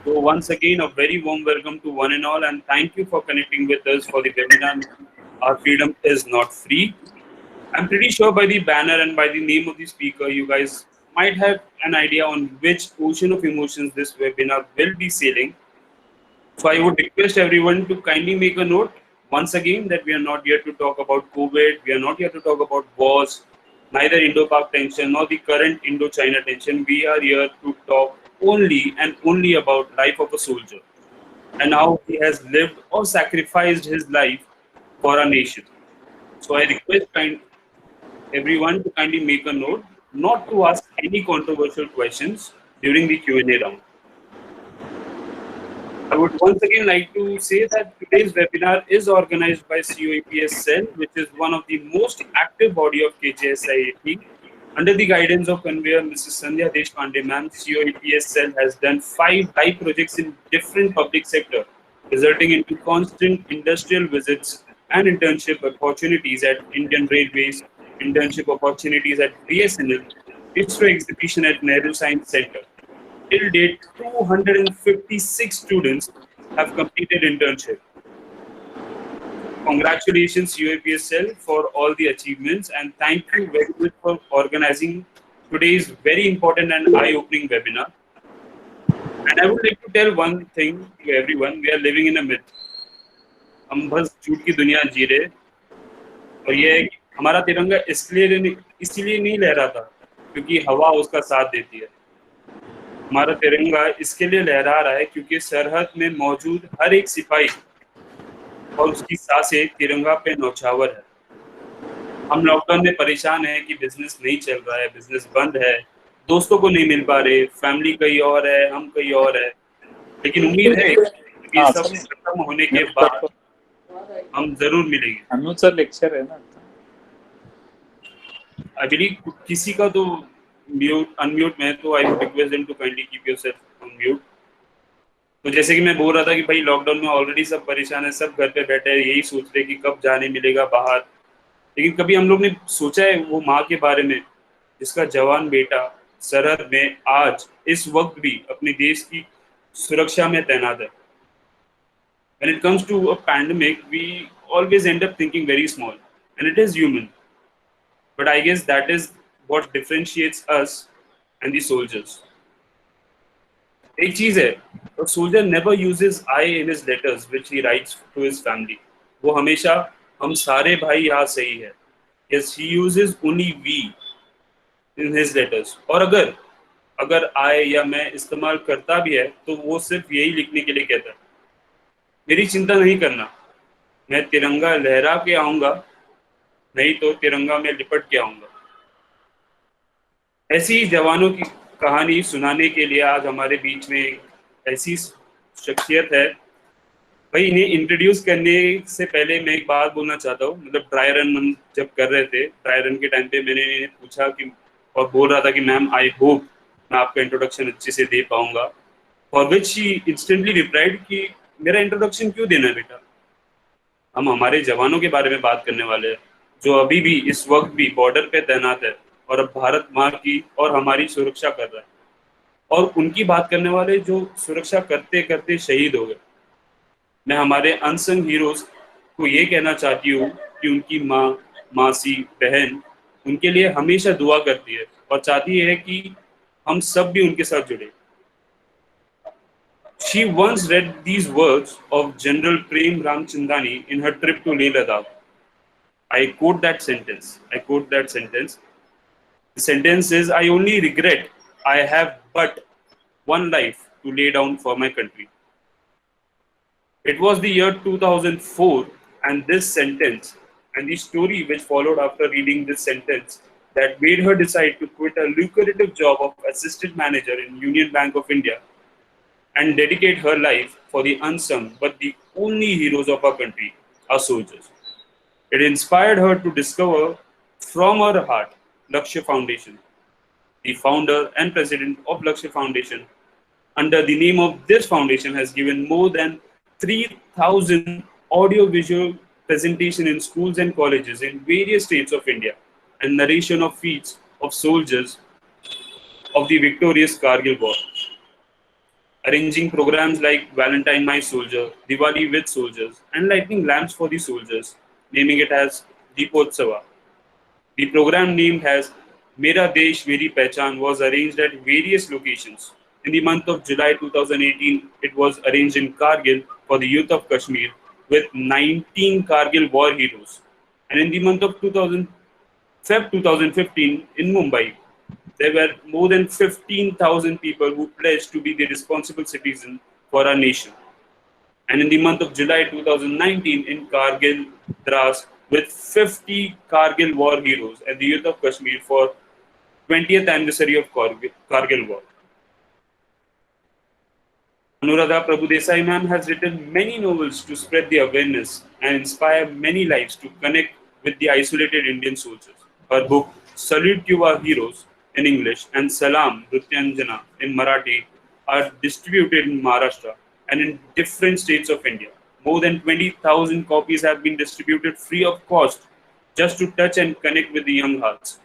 So once again, a very warm welcome to one and all, and thank you for connecting with us for the webinar. Our freedom is not free. I'm pretty sure by the banner and by the name of the speaker, you guys might have an idea on which ocean of emotions this webinar will be sailing. So I would request everyone to kindly make a note once again that we are not here to talk about COVID, we are not here to talk about wars, neither Indo-Pak tension nor the current Indo-China tension. We are here to talk only and only about life of a soldier and how he has lived or sacrificed his life for our nation. So I request everyone to kindly make a note not to ask any controversial questions during the Q&A round. I would once again like to say that today's webinar is organized by COEPS Cell, which is one of the most active body of KJSIAT. Under the guidance of conveyor Mrs. Sandhya Deshpande ma'am, COEPS Cell has done 5 live projects in different public sector, resulting into constant industrial visits and internship opportunities at Indian Railways, internship opportunities at BSNL, ISRO exhibition at Nehru Science Center. Till date, 256 students have completed internship. Congratulations, UAPSL, for all the achievements, and thank you very much for organizing today's very important and eye-opening webinar. And I would like to tell one thing to everyone: we are living in a myth. हम बस झूठ की दुनिया जी रहे, और ये है कि हमारा तिरंगा इसलिए नहीं लहरा था क्योंकि हवा उसका साथ देती है. हमारा तिरंगा इसके लिए लहरा रहा है क्योंकि सरहद में मौजूद हर एक सिपाही और उसकी सांसें तिरंगा पे नौछावर है. हम लॉकडाउन में परेशान हैं कि बिजनेस नहीं चल रहा है, बिजनेस बंद है, दोस्तों को नहीं मिल पा रहे, फैमिली कहीं और है, हम कहीं और है, लेकिन उम्मीद है कि सब खत्म होने के बाद हम जरूर मिलेंगे. अनुसर लेक्चर है ना. आई बिलीव किसी का तो अनम्यूट में, तो I would request them to kindly keep yourself on mute. तो जैसे कि मैं बोल रहा था कि भाई लॉकडाउन में ऑलरेडी सब परेशान है, सब घर पे बैठे हैं, यही सोच रहे कि कब जाने मिलेगा बाहर. लेकिन कभी हम लोग ने सोचा है वो माँ के बारे में जिसका जवान बेटा सरहद में आज इस वक्त भी अपने देश की सुरक्षा में तैनात है. When it comes to a pandemic, we always end up thinking very small, and it is human. But I guess that is what differentiates us and the soldiers. एक चीज है, a soldier never uses I in his letters which he writes to his family. वो हमेशा हम सारे भाई यहाँ सही है. Yes, he uses only we in his letters. और अगर I या मैं इस्तेमाल करता भी है तो वो सिर्फ यही लिखने के लिए कहता है, मेरी चिंता नहीं करना, मैं तिरंगा लहरा के आऊंगा, नहीं तो तिरंगा में लिपट के आऊंगा. ऐसी जवानों की कहानी सुनाने के लिए आज हमारे बीच में ऐसी शख्सियत है. भाई इन्हें इंट्रोड्यूस करने से पहले मैं एक बात बोलना चाहता हूँ. मतलब ड्राई रन हम जब कर रहे थे, ड्राई रन के टाइम पे मैंने इन्हें पूछा कि और बोल रहा था कि मैम आई होप मैं आपका इंट्रोडक्शन अच्छे से दे पाऊंगा. For which she instantly replied कि मेरा इंट्रोडक्शन क्यों देना है बेटा, हम हमारे जवानों के बारे में बात करने वाले हैं जो अभी भी इस वक्त भी बॉर्डर पे तैनात है और अब भारत माँ की और हमारी सुरक्षा कर रहा है, और उनकी बात करने वाले जो सुरक्षा करते करते शहीद हो गए. मैं हमारे अनसंग हीरोज को ये कहना चाहती हूँ कि उनकी माँ, मासी, बहन उनके लिए हमेशा दुआ करती है और चाहती है कि हम सब भी उनके साथ जुड़े. She once read these words of General Prem Ramchandani in her trip to Leh Ladakh. I quote that sentence. The sentence is, I only regret I have but one life to lay down for my country. It was the year 2004, and this sentence and the story which followed after reading this sentence that made her decide to quit a lucrative job of assistant manager in Union Bank of India and dedicate her life for the unsung but the only heroes of our country, our soldiers. It inspired her to discover from her heart Lakshya Foundation. The founder and president of Lakshya Foundation, under the name of this foundation, has given more than 3,000 audio-visual presentation in schools and colleges in various states of India and narration of feats of soldiers of the victorious Kargil War. arranging programs like Valentine My Soldier, Diwali with Soldiers, and lighting lamps for the soldiers, naming it as Deepotsava. The program named as Mera Desh Meri Pehchan was arranged at various locations. In the month of July 2018, it was arranged in Kargil for the youth of Kashmir with 19 Kargil war heroes. And in the month of 2015 in Mumbai, there were more than 15,000 people who pledged to be the responsible citizen for our nation. And in the month of July 2019 in Kargil, Dras, with 50 Kargil war heroes at the youth of Kashmir for 20th anniversary of Kargil war. Anuradha Prabhudesai ma'am has written many novels to spread the awareness and inspire many lives to connect with the isolated Indian soldiers. Her book Salute to Our Heroes in English and Salam Nrityanjana in Marathi are distributed in Maharashtra and in different states of India. More than 20,000 copies have been distributed free of cost just to touch and connect with the young hearts.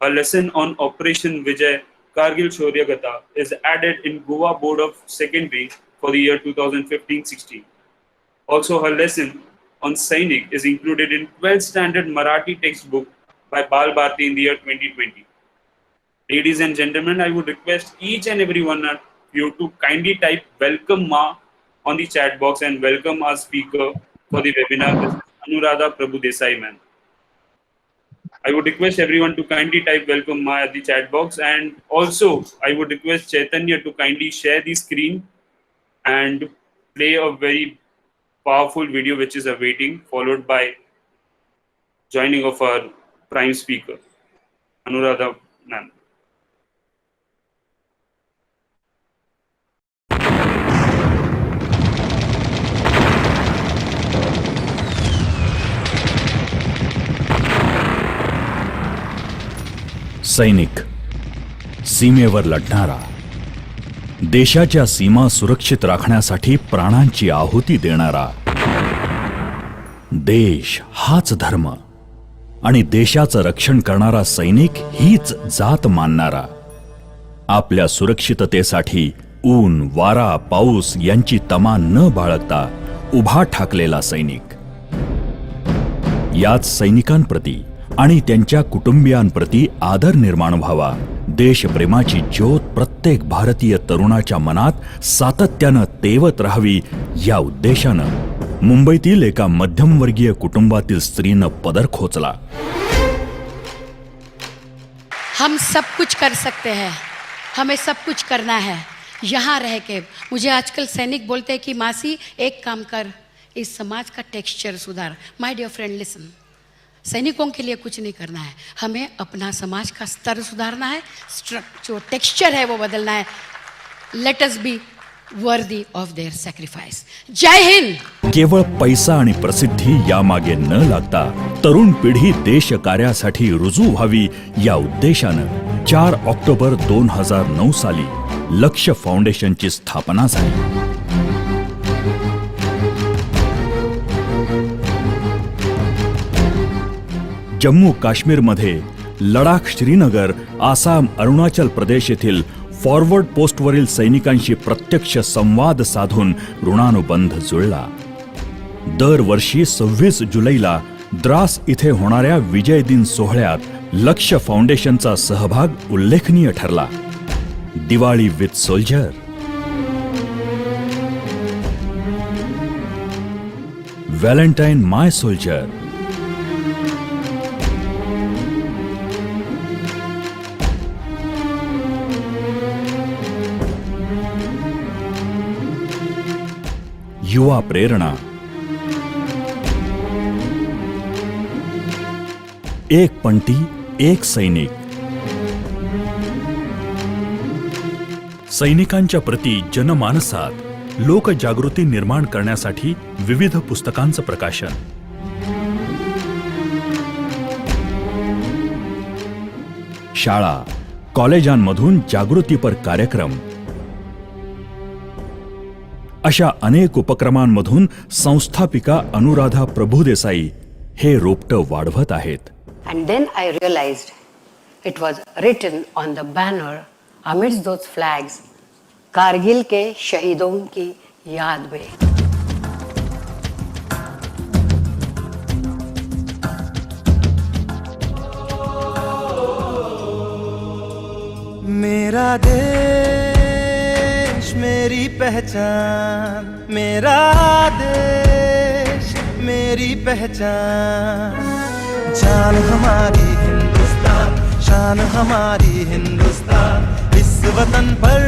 A lesson on Operation Vijay Kargil Shaurya Gatha is added in Goa Board of Secondary for the year 2015-16. Also, her lesson on Sainik is included in 12th standard Marathi textbook by Bal Bharti in the year 2020. Ladies and gentlemen, I would request each and every one of you to kindly type "Welcome Ma" on the chat box and welcome our speaker for the webinar. This is Anuradha Prabhudesai ma'am. I would request everyone to kindly type "Welcome Ma" at the chat box, and also I would request Chaitanya to kindly share the screen and play a very powerful video which is awaiting, followed by joining of our prime speaker, Anuradha ma'am. सैनिक, सीमेवर लढणारा, देशाच्या सीमा सुरक्षित राखण्यासाठी प्राणांची आहुती देणारा, देश हाच धर्म आणि देशाचं रक्षण करणारा सैनिक हीच जात मानणारा, आपल्या सुरक्षिततेसाठी ऊन वारा पाऊस यांची तमा न बाळगता उभा ठाकलेला सैनिक. याच सैनिकांप्रती आणि त्यांच्या कुटुंबियांप्रती आदर निर्माण व्हावा, देशप्रेमाची ज्योत प्रत्येक भारतीय तरुणाच्या मनात सातत्यानं तेवत राहावी, या उद्देशानं मुंबईतील एका मध्यमवर्गीय कुटुंबातील स्त्रीनं पदर खोचला. हम सब कुछ कर सकते हैं, हमें सब कुछ करना है यहाँ रह के. मुझे आजकल सैनिक बोलते हैं कि मासी एक काम कर, इस समाज का टेक्सचर सुधार. माय डियर फ्रेंड लिसन, सैनिकों के लिए कुछ नहीं करना है, हमें अपना समाज का स्तर सुधारना है, जो टेक्सचर है वो बदलना है. Let us be worthy of their sacrifice. जय हिंद. केवळ पैसा आणि प्रसिद्धी यामागे न लागता तरुण पिढी देश कार्यासाठी रुजू व्हावी, या उद्देशानं 4 ऑक्टोबर 2009 साली लक्ष्य फाउंडेशनची स्थापना झाली. जम्मू काश्मीरमध्ये लडाख, श्रीनगर, आसाम, अरुणाचल प्रदेश येथील फॉरवर्ड पोस्टवरील सैनिकांशी प्रत्यक्ष संवाद साधून ऋणानुबंध जुळला. दरवर्षी 26 जुलैला द्रास इथे होणाऱ्या विजय दिन सोहळ्यात लक्ष्य फाउंडेशनचा सहभाग उल्लेखनीय ठरला. Diwali with soldier, Valentine my soldier, युवा प्रेरणा, एक पंक्ती एक सैनिक. सैनिकांच्या प्रती जनमानसात लोकजागृती निर्माण करण्यासाठी विविध पुस्तकांचं प्रकाशन. शाळा कॉलेजांमधून जागृतीपर कार्यक्रम, अशा अनेक उपक्रमांमधून संस्थापिका अनुराधा प्रभुदेसाई हे रोपटं वाढवत आहेत. And then I realized it was written on the banner amidst those flags, Kargil के शहीदों की याद में। मेरा देश मेरी पहचान, मेरा देश मेरी पहचान, जान हमारी हिंदुस्तान, शान हमारी हिंदुस्तान, इस वतन पर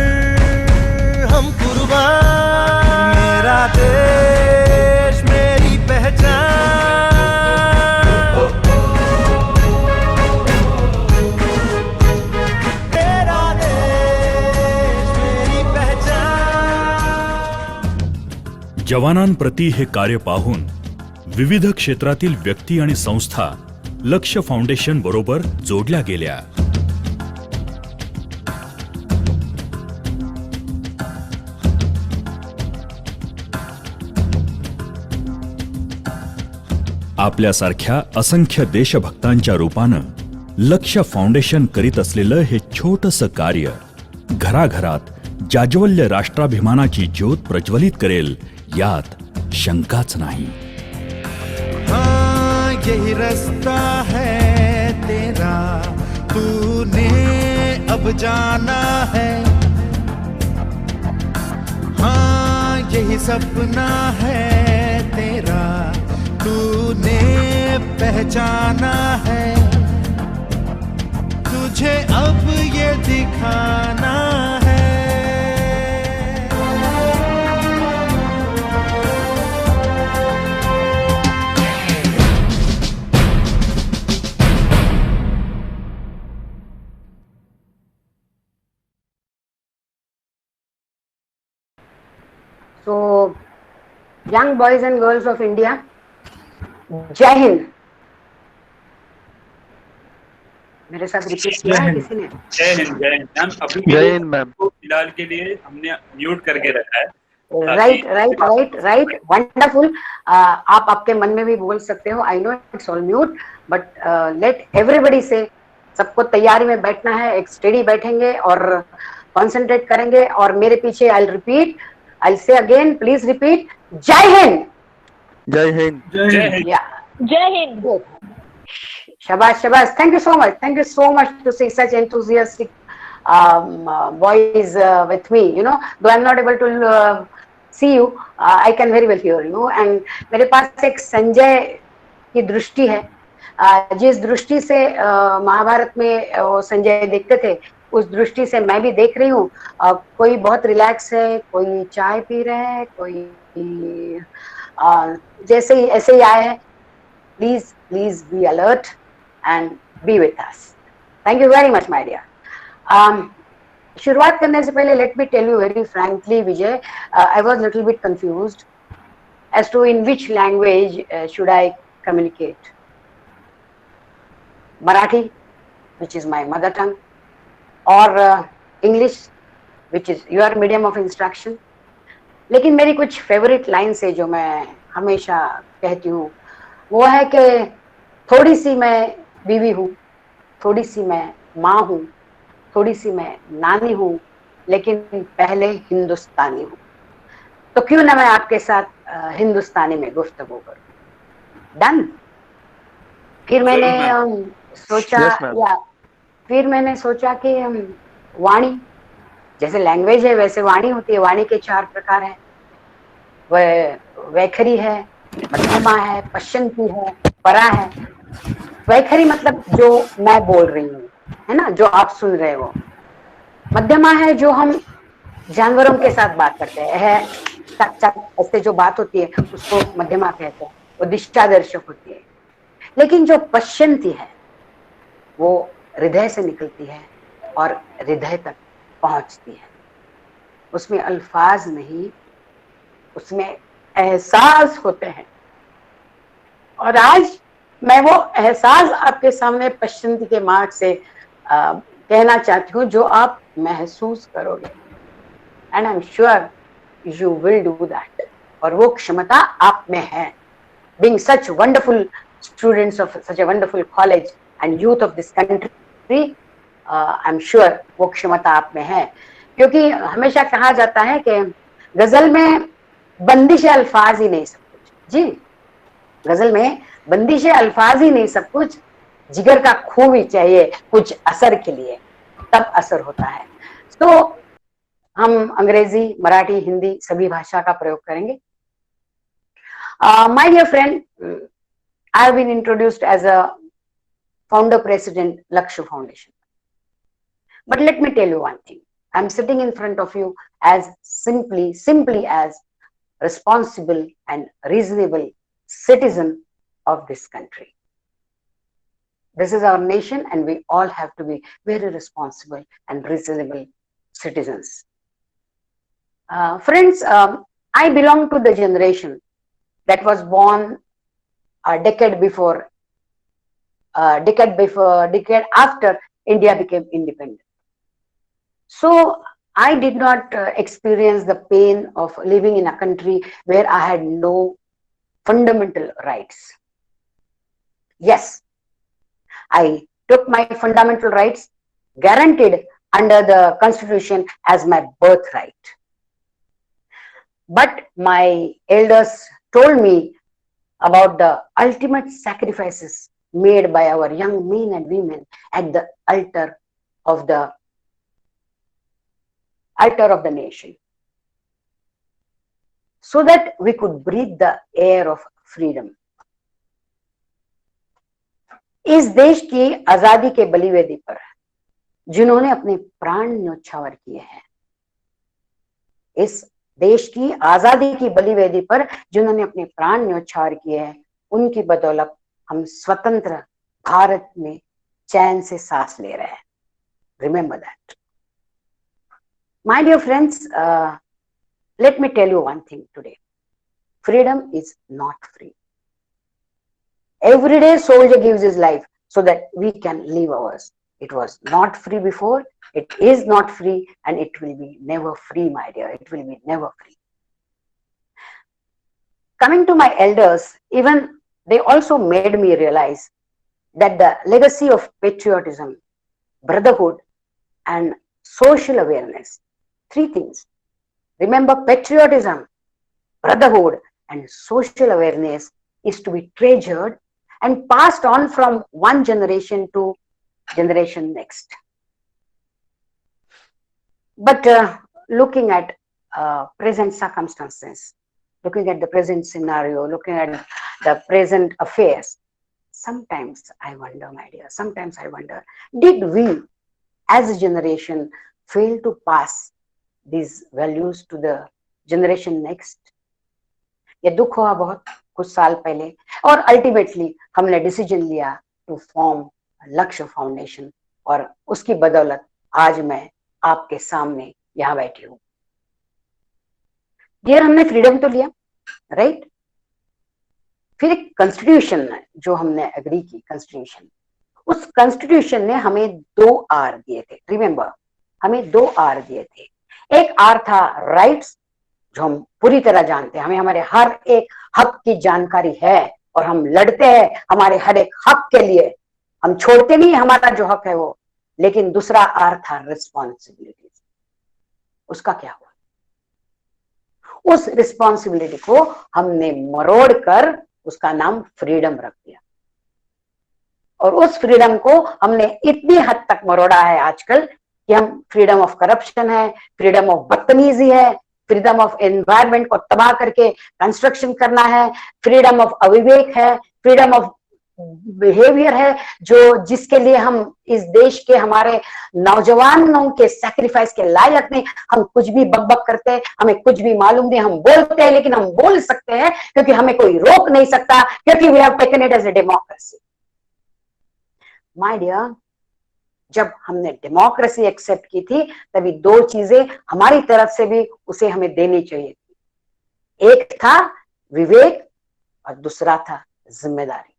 हम कुर्बान। मेरा देश मेरी पहचान, मेरा देश मेरी पहचान। जवानांप्रती हे कार्य पाहून विविध क्षेत्रातील व्यक्ती आणि संस्था लक्ष्य फाउंडेशन बरोबर जोडल्या गेल्या। आपल्यासारख्या असंख्य देशभक्तांच्या रूपानं लक्ष्य फाउंडेशन करीत असलेलं हे छोटंसं कार्य घराघरात जाज्वल्य राष्ट्राभिमानाची ज्योत प्रज्वलित करेल यात शंकाच नाही। हाँ यही रास्ता है तेरा, तूने अब जाना है। हाँ यही सपना है तेरा, तूने पहचाना है। तुझे अब ये दिखाना है। So, young boys and girls of India, जय हिंद। मेरे साथ रिपीट किया है किसी ने? जय हिंद जय हिंद मैम। अभी जय हिंद मैम। फिलहाल के लिए हमने म्यूट करके रखा है। Right right right right, wonderful. आप आपके मन में भी बोल सकते हो, I know it's all mute, but let everybody से। सबको तैयारी में बैठना है, एक स्टेडी बैठेंगे और कॉन्सेंट्रेट करेंगे। और मेरे पीछे आई रिपीट, आई से अगेन, प्लीज रिपीट, जय हिंद। जय हिंद। जय हिंद। जय हिंद। शाबाश शाबाश, thank you so much, thank you so much to see such enthusiastic boys with me, you know, though I'm not able to see you, I can very well hear you। and मेरे पास एक संजय की दृष्टि है, जिस दृष्टि से महाभारत में वो संजय देखते थे, उस दृष्टि से मैं भी देख रही हूँ। कोई बहुत रिलैक्स है, कोई चाय पी रहे हैं, कोई जैसे ही ऐसे ही आए हैं। Please please be alert and be with us. Thank you very much, my dear. शुरुआत करने से पहले let me tell you very frankly, Vijay, I was little bit confused as to in which language should I communicate. Marathi, which is my mother tongue, or English, which is your medium of instruction. लेकिन मेरी कुछ favorite lines है जो मैं हमेशा कहती हूँ, वो है कि थोड़ी सी मैं बीवी हूँ, थोड़ी सी मैं माँ हूँ, थोड़ी सी मैं नानी हूँ, लेकिन पहले हिंदुस्तानी हूँ। तो क्यों ना मैं आपके साथ हिंदुस्तानी में गुफ्तगू करूँ। डन। फिर मैंने सोचा कि वाणी, जैसे लैंग्वेज है वैसे वाणी होती है। वाणी के 4 प्रकार हैं, वैखरी है, मध्यमा है, पश्चंती है, परा है। वैखरी मतलब जो मैं बोल रही हूँ, है ना, जो आप सुन रहे हो। मध्यमा है जो हम जानवरों के साथ बात करते हैं, चक चक ऐसे जो बात होती है उसको मध्यमा कहते हैं, वो दिशादर्शक होती है। लेकिन जो पश्चंती है वो हृदय से निकलती है और हृदय तक पहुंचती है। उसमें अल्फाज नहीं, उसमें एहसास होते हैं। और आज मैं वो एहसास आपके सामने पश्चिमी के मार्ग से कहना चाहती हूँ, जो आप महसूस करोगे। And I am sure you will do that. और वो क्षमता आप में है। Being such wonderful students of such a wonderful college and youth of this country, I am sure वो क्षमता आप में है। क्योंकि हमेशा कहा जाता है कि गजल में बंदिश अल्फाज ही नहीं सब कुछ। जी, गजल में बंदिश अल्फाज ही नहीं सब कुछ, जिगर का खून ही चाहिए कुछ असर के लिए, तब असर होता है। तो हम अंग्रेजी, मराठी, हिंदी सभी भाषा का प्रयोग करेंगे। My dear friend, I have been introduced as a founder president Lakshya foundation, but let me tell you one thing. I'm sitting in front of you as simply as responsible and reasonable citizen of this country. This is our nation and we all have to be very responsible and reasonable citizens. Friends, I belong to the generation that was born a decade after India became independent. So I did not experience the pain of living in a country where I had no fundamental rights. Yes, I took my fundamental rights guaranteed under the Constitution as my birthright. But my elders told me about the ultimate sacrifices made by our young men and women at the altar of the nation, so that we could breathe the air of freedom. इस देश की आजादी के बलिवेदी पर जिन्होंने अपने प्राण न्योछावर किए हैं, इस देश की आजादी की बलिवेदी पर जिन्होंने अपने प्राण न्योछावर किए हैं, उनकी बदौलत हम स्वतंत्र भारत में चैन से सांस ले रहे हैं। Remember that. My dear friends, let me tell you one thing today. Freedom is not free. Every day soldier gives his life so that we can live ours. It was not free before, it is not free, and it will be never free, my dear. It will be never free. Coming to my elders, even they also made me realize that the legacy of patriotism, brotherhood, and social awareness, three things. Remember, patriotism, brotherhood, and social awareness is to be treasured and passed on from one generation to generation next. But looking at present circumstances, looking at the present scenario, looking at the present affairs, sometimes I wonder, my dear, sometimes I wonder, did we as a generation fail to pass these values to the generation next? ये दुख हुआ बहुत कुछ साल पहले, और ultimately हमने decision लिया टू फॉर्म लक्ष्य फाउंडेशन, और उसकी बदौलत आज मैं आपके सामने यहाँ बैठी हूँ। डियर, हमने फ्रीडम तो लिया, राइट? फिर एक कॉन्स्टिट्यूशन जो हमने एग्री की, कॉन्स्टिट्यूशन, उस कॉन्स्टिट्यूशन ने हमें 2 आर दिए थे। रिमेंबर, हमें 2 आर दिए थे। एक आर था राइट्स, जो हम पूरी तरह जानते हैं, हमें हमारे हर एक हक की जानकारी है और हम लड़ते हैं हमारे हर एक हक के लिए, हम छोड़ते नहीं हमारा जो हक है वो। लेकिन दूसरा आर था रिस्पॉन्सिबिलिटी। उसका क्या हुआ? उस रिस्पॉन्सिबिलिटी को हमने मरोड़ कर उसका नाम फ्रीडम रख दिया, और उस फ्रीडम को हमने इतनी हद तक मरोड़ा है आजकल कि हम फ्रीडम ऑफ करप्शन है, फ्रीडम ऑफ बदतमीजी है, फ्रीडम ऑफ एनवायरनमेंट को तबाह करके कंस्ट्रक्शन करना है, फ्रीडम ऑफ अविवेक है, फ्रीडम ऑफ बिहेवियर है, जो जिसके लिए हम इस देश के हमारे नौजवानों के सैक्रिफाइस के लायक नहीं। हम कुछ भी बकबक करते हैं, हमें कुछ भी मालूम नहीं, हम बोलते हैं, लेकिन हम बोल सकते हैं क्योंकि हमें कोई रोक नहीं सकता, क्योंकि we have taken it as a democracy. My dear, जब हमने डेमोक्रेसी एक्सेप्ट की थी, तभी 2 चीजें हमारी तरफ से भी उसे हमें देनी चाहिए थी। एक था विवेक और दूसरा था जिम्मेदारी।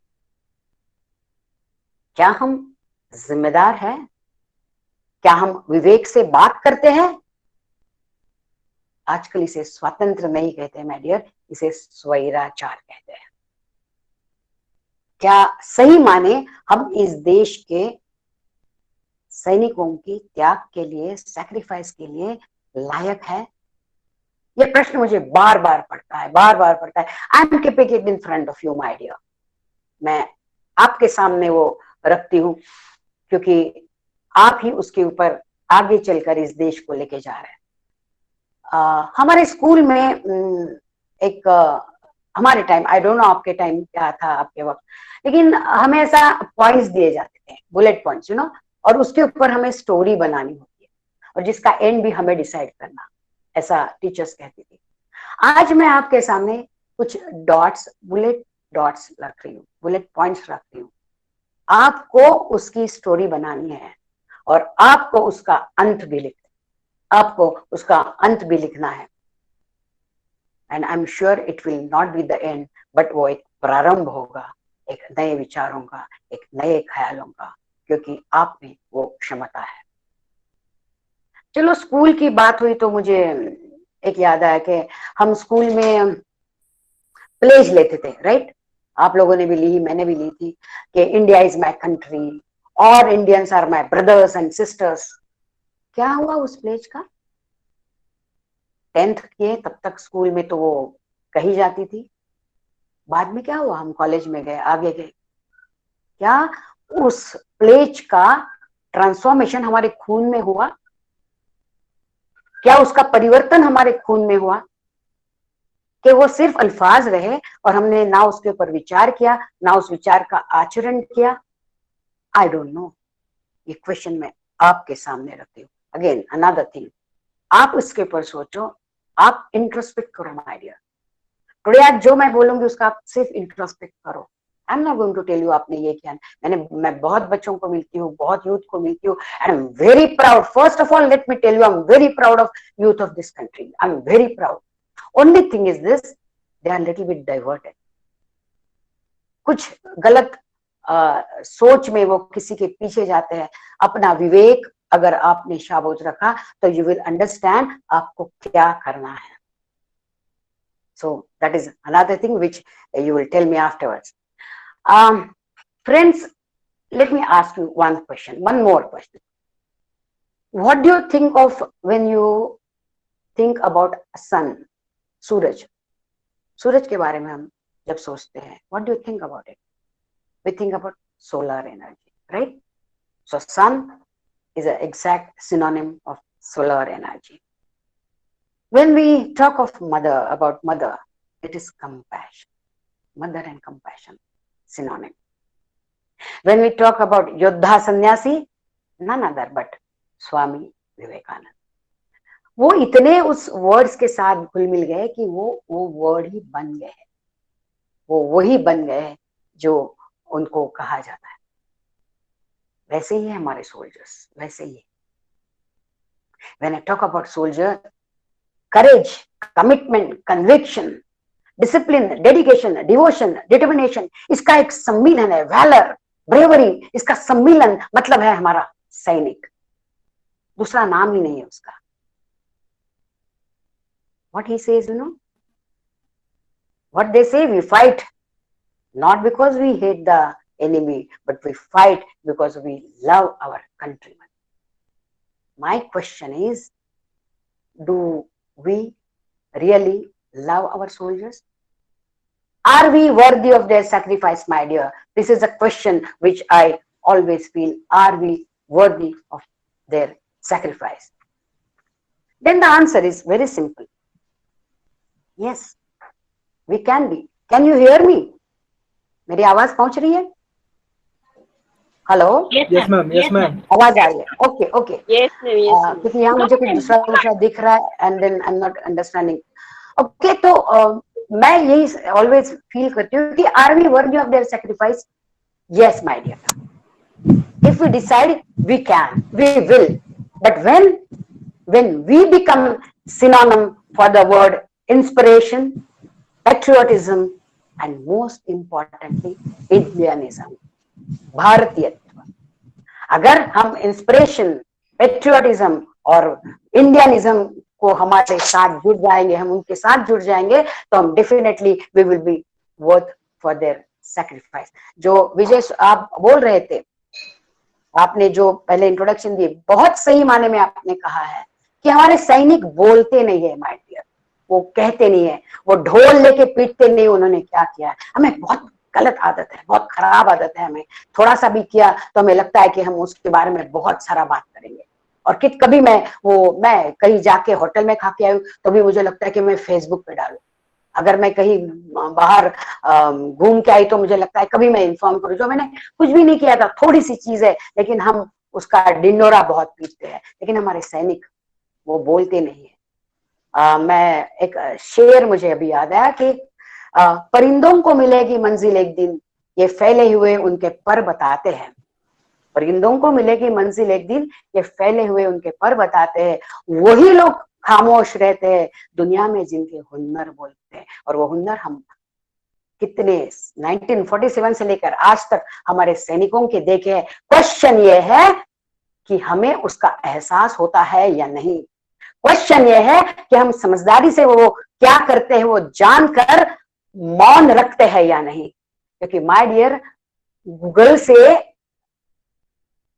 क्या हम जिम्मेदार हैं? क्या हम विवेक से बात करते हैं? आजकल इसे स्वतंत्र नहीं कहते माय डियर, इसे स्वैराचार कहते हैं। क्या सही माने हम इस देश के सैनिकों की त्याग के लिए, सैक्रिफाइस के लिए लायक है? ये प्रश्न मुझे बार बार पड़ता है, बार बार पड़ता है। I am keeping it in front of you my dear, मैं आपके सामने वो रखती हूँ, क्योंकि आप ही उसके ऊपर आगे चलकर इस देश को लेके जा रहे हैं। हमारे स्कूल में एक हमारे टाइम, आई डोंट नो आपके टाइम क्या था, आपके वक्त, लेकिन हमें ऐसा पॉइंट्स दिए जाते थे, बुलेट पॉइंट्स, यू नो, और उसके ऊपर हमें स्टोरी बनानी होती है और जिसका एंड भी हमें डिसाइड करना, ऐसा टीचर्स कहती थी। आज मैं आपके सामने कुछ डॉट्स, बुलेट डॉट्स रख रही हूँ, बुलेट पॉइंट्स रख रही हूँ। आपको उसकी स्टोरी बनानी है और आपको उसका अंत भी लिखना है। And I am sure it will not be the end, but वो एक प्रारंभ होगा, एक नए विचारों का, एक नए ख्यालों का, क्योंकि आप में वो क्षमता है। चलो, स्कूल की बात हुई तो मुझे एक याद आया कि हम स्कूल में प्लेज लेते थे, राइट? आप लोगों ने भी ली, मैंने भी ली थी, कि इंडिया इज माय कंट्री और Indians are my brothers and sisters. क्या हुआ उस प्लेज का? 10th किए तब तक स्कूल में तो वो कही जाती थी। बाद में क्या हुआ? हम कॉलेज में गए, आगे गए, क्या उस प्लेज का ट्रांसफॉर्मेशन हमारे खून में हुआ? क्या उसका परिवर्तन हमारे खून में हुआ कि वो सिर्फ अल्फाज रहे और हमने ना उसके ऊपर विचार किया, ना उस विचार का आचरण किया? I don't know. ये क्वेश्चन मैं आपके सामने रखती हूँ। अगेन अनदर थिंग, आप उसके ऊपर सोचो, आप इंट्रोस्पेक्ट करो माय डियर। टुडे आज जो मैं बोलूंगी उसका आप सिर्फ इंट्रोस्पेक्ट करो। I am not going to tell you आपने ये किया। मैं बहुत बच्चों को मिलती हूँ, बहुत यूथ को मिलती हूँ, and I am very proud. First of all let me tell you, I am very proud of youth of this country. I am very proud. Only thing is this, they are little bit diverted. कुछ गलत सोच में वो किसी के पीछे जाते हैं। अपना विवेक अगर आपने शाबूत रखा तो यू विल अंडरस्टैंड आपको क्या करना है। So that is another thing which you will tell me afterwards. Friends, let me ask you one question, one more question. What do you think of when you think about sun, सूरज? सूरज के बारे में हम जब सोचते हैं, what do you think about it? We think about solar energy, right? So sun is an exact synonym of solar energy. When we talk of about mother, it is compassion. Mother and compassion, synonym. When we talk about Yoddha Sannyasi, none other but Swami Vivekananda. वो इतने उस words के साथ घुल मिल गए कि वो word ही बन गए, वो वही बन गए जो उनको कहा जाता है। वैसे ही है हमारे सोल्जर्स, वैसे ही है। When I talk about soldier, courage, commitment, conviction, discipline, dedication, devotion, determination, इसका एक सम्मिलन है। valor, bravery, इसका सम्मिलन मतलब है हमारा सैनिक। दूसरा नाम ही नहीं है उसका। What he says, you know, what they say, we fight not because we hate the enemy, but we fight because we love our countrymen. My question is, do we really love our soldiers? Are we worthy of their sacrifice, my dear? This is a question which I always feel. Are we worthy of their sacrifice? Then the answer is very simple. Yes, we can be. Can you hear me? मेरी आवाज पहुंच रही है? Hello? Yes, ma'am. Yes, ma'am. आवाज आ रही है? Okay okay. Yes, ma'am. Yes, ma'am. क्योंकि यहाँ मुझे कुछ दूसरा दिख रहा है and then I am not understanding. Okay, तो मैं यही ऑलवेज फील करती हूँ कि are we worthy of their sacrifice? Yes my dear. If we decide we can, we will, but when we become synonym for the word inspiration, patriotism, and most importantly Indianism, भारतीयत्व, अगर हम inspiration, patriotism और इंडियनिज्म को हमारे साथ जुड़ जाएंगे, हम उनके साथ जुड़ जाएंगे, तो हम definitely we will be worth for their sacrifice. जो विजय आप बोल रहे थे, आपने जो पहले इंट्रोडक्शन दी, बहुत सही माने में आपने कहा है कि हमारे सैनिक बोलते नहीं है माय डियर, वो कहते नहीं है, वो ढोल लेके पीटते नहीं उन्होंने क्या किया है। हमें बहुत गलत आदत है, बहुत खराब आदत है, हमें थोड़ा सा भी किया तो हमें लगता है कि हम उसके बारे में बहुत सारा बात करेंगे। और कभी मैं कहीं जाके होटल में खा के आई हूँ तो भी मुझे लगता है कि मैं फेसबुक पे डालूं। अगर मैं कहीं बाहर घूम के आई तो मुझे लगता है कभी मैं इन्फॉर्म करूं, जो मैंने कुछ भी नहीं किया था, थोड़ी सी चीज है, लेकिन हम उसका डिंडोरा बहुत पीटते हैं। लेकिन हमारे सैनिक वो बोलते नहीं है। मैं एक शेर मुझे अभी याद आया कि परिंदों को मिलेगी मंजिल एक दिन, ये फैले हुए उनके पर बताते हैं। परिंदों को मिलेगी मंजिल एक दिन, ये फैले हुए उनके पर बताते हैं। वही लोग खामोश रहते हैं दुनिया में जिनके हुन्नर बोलते हैं। और वो हुन्नर हम कितने 1947 से लेकर आज तक हमारे सैनिकों के देखे हैं। क्वेश्चन ये है कि हमें उसका एहसास होता है या नहीं। क्वेश्चन ये है कि हम समझदारी से वो क्या करते हैं वो जानकर मौन रखते हैं या नहीं। क्योंकि माय डियर, गूगल से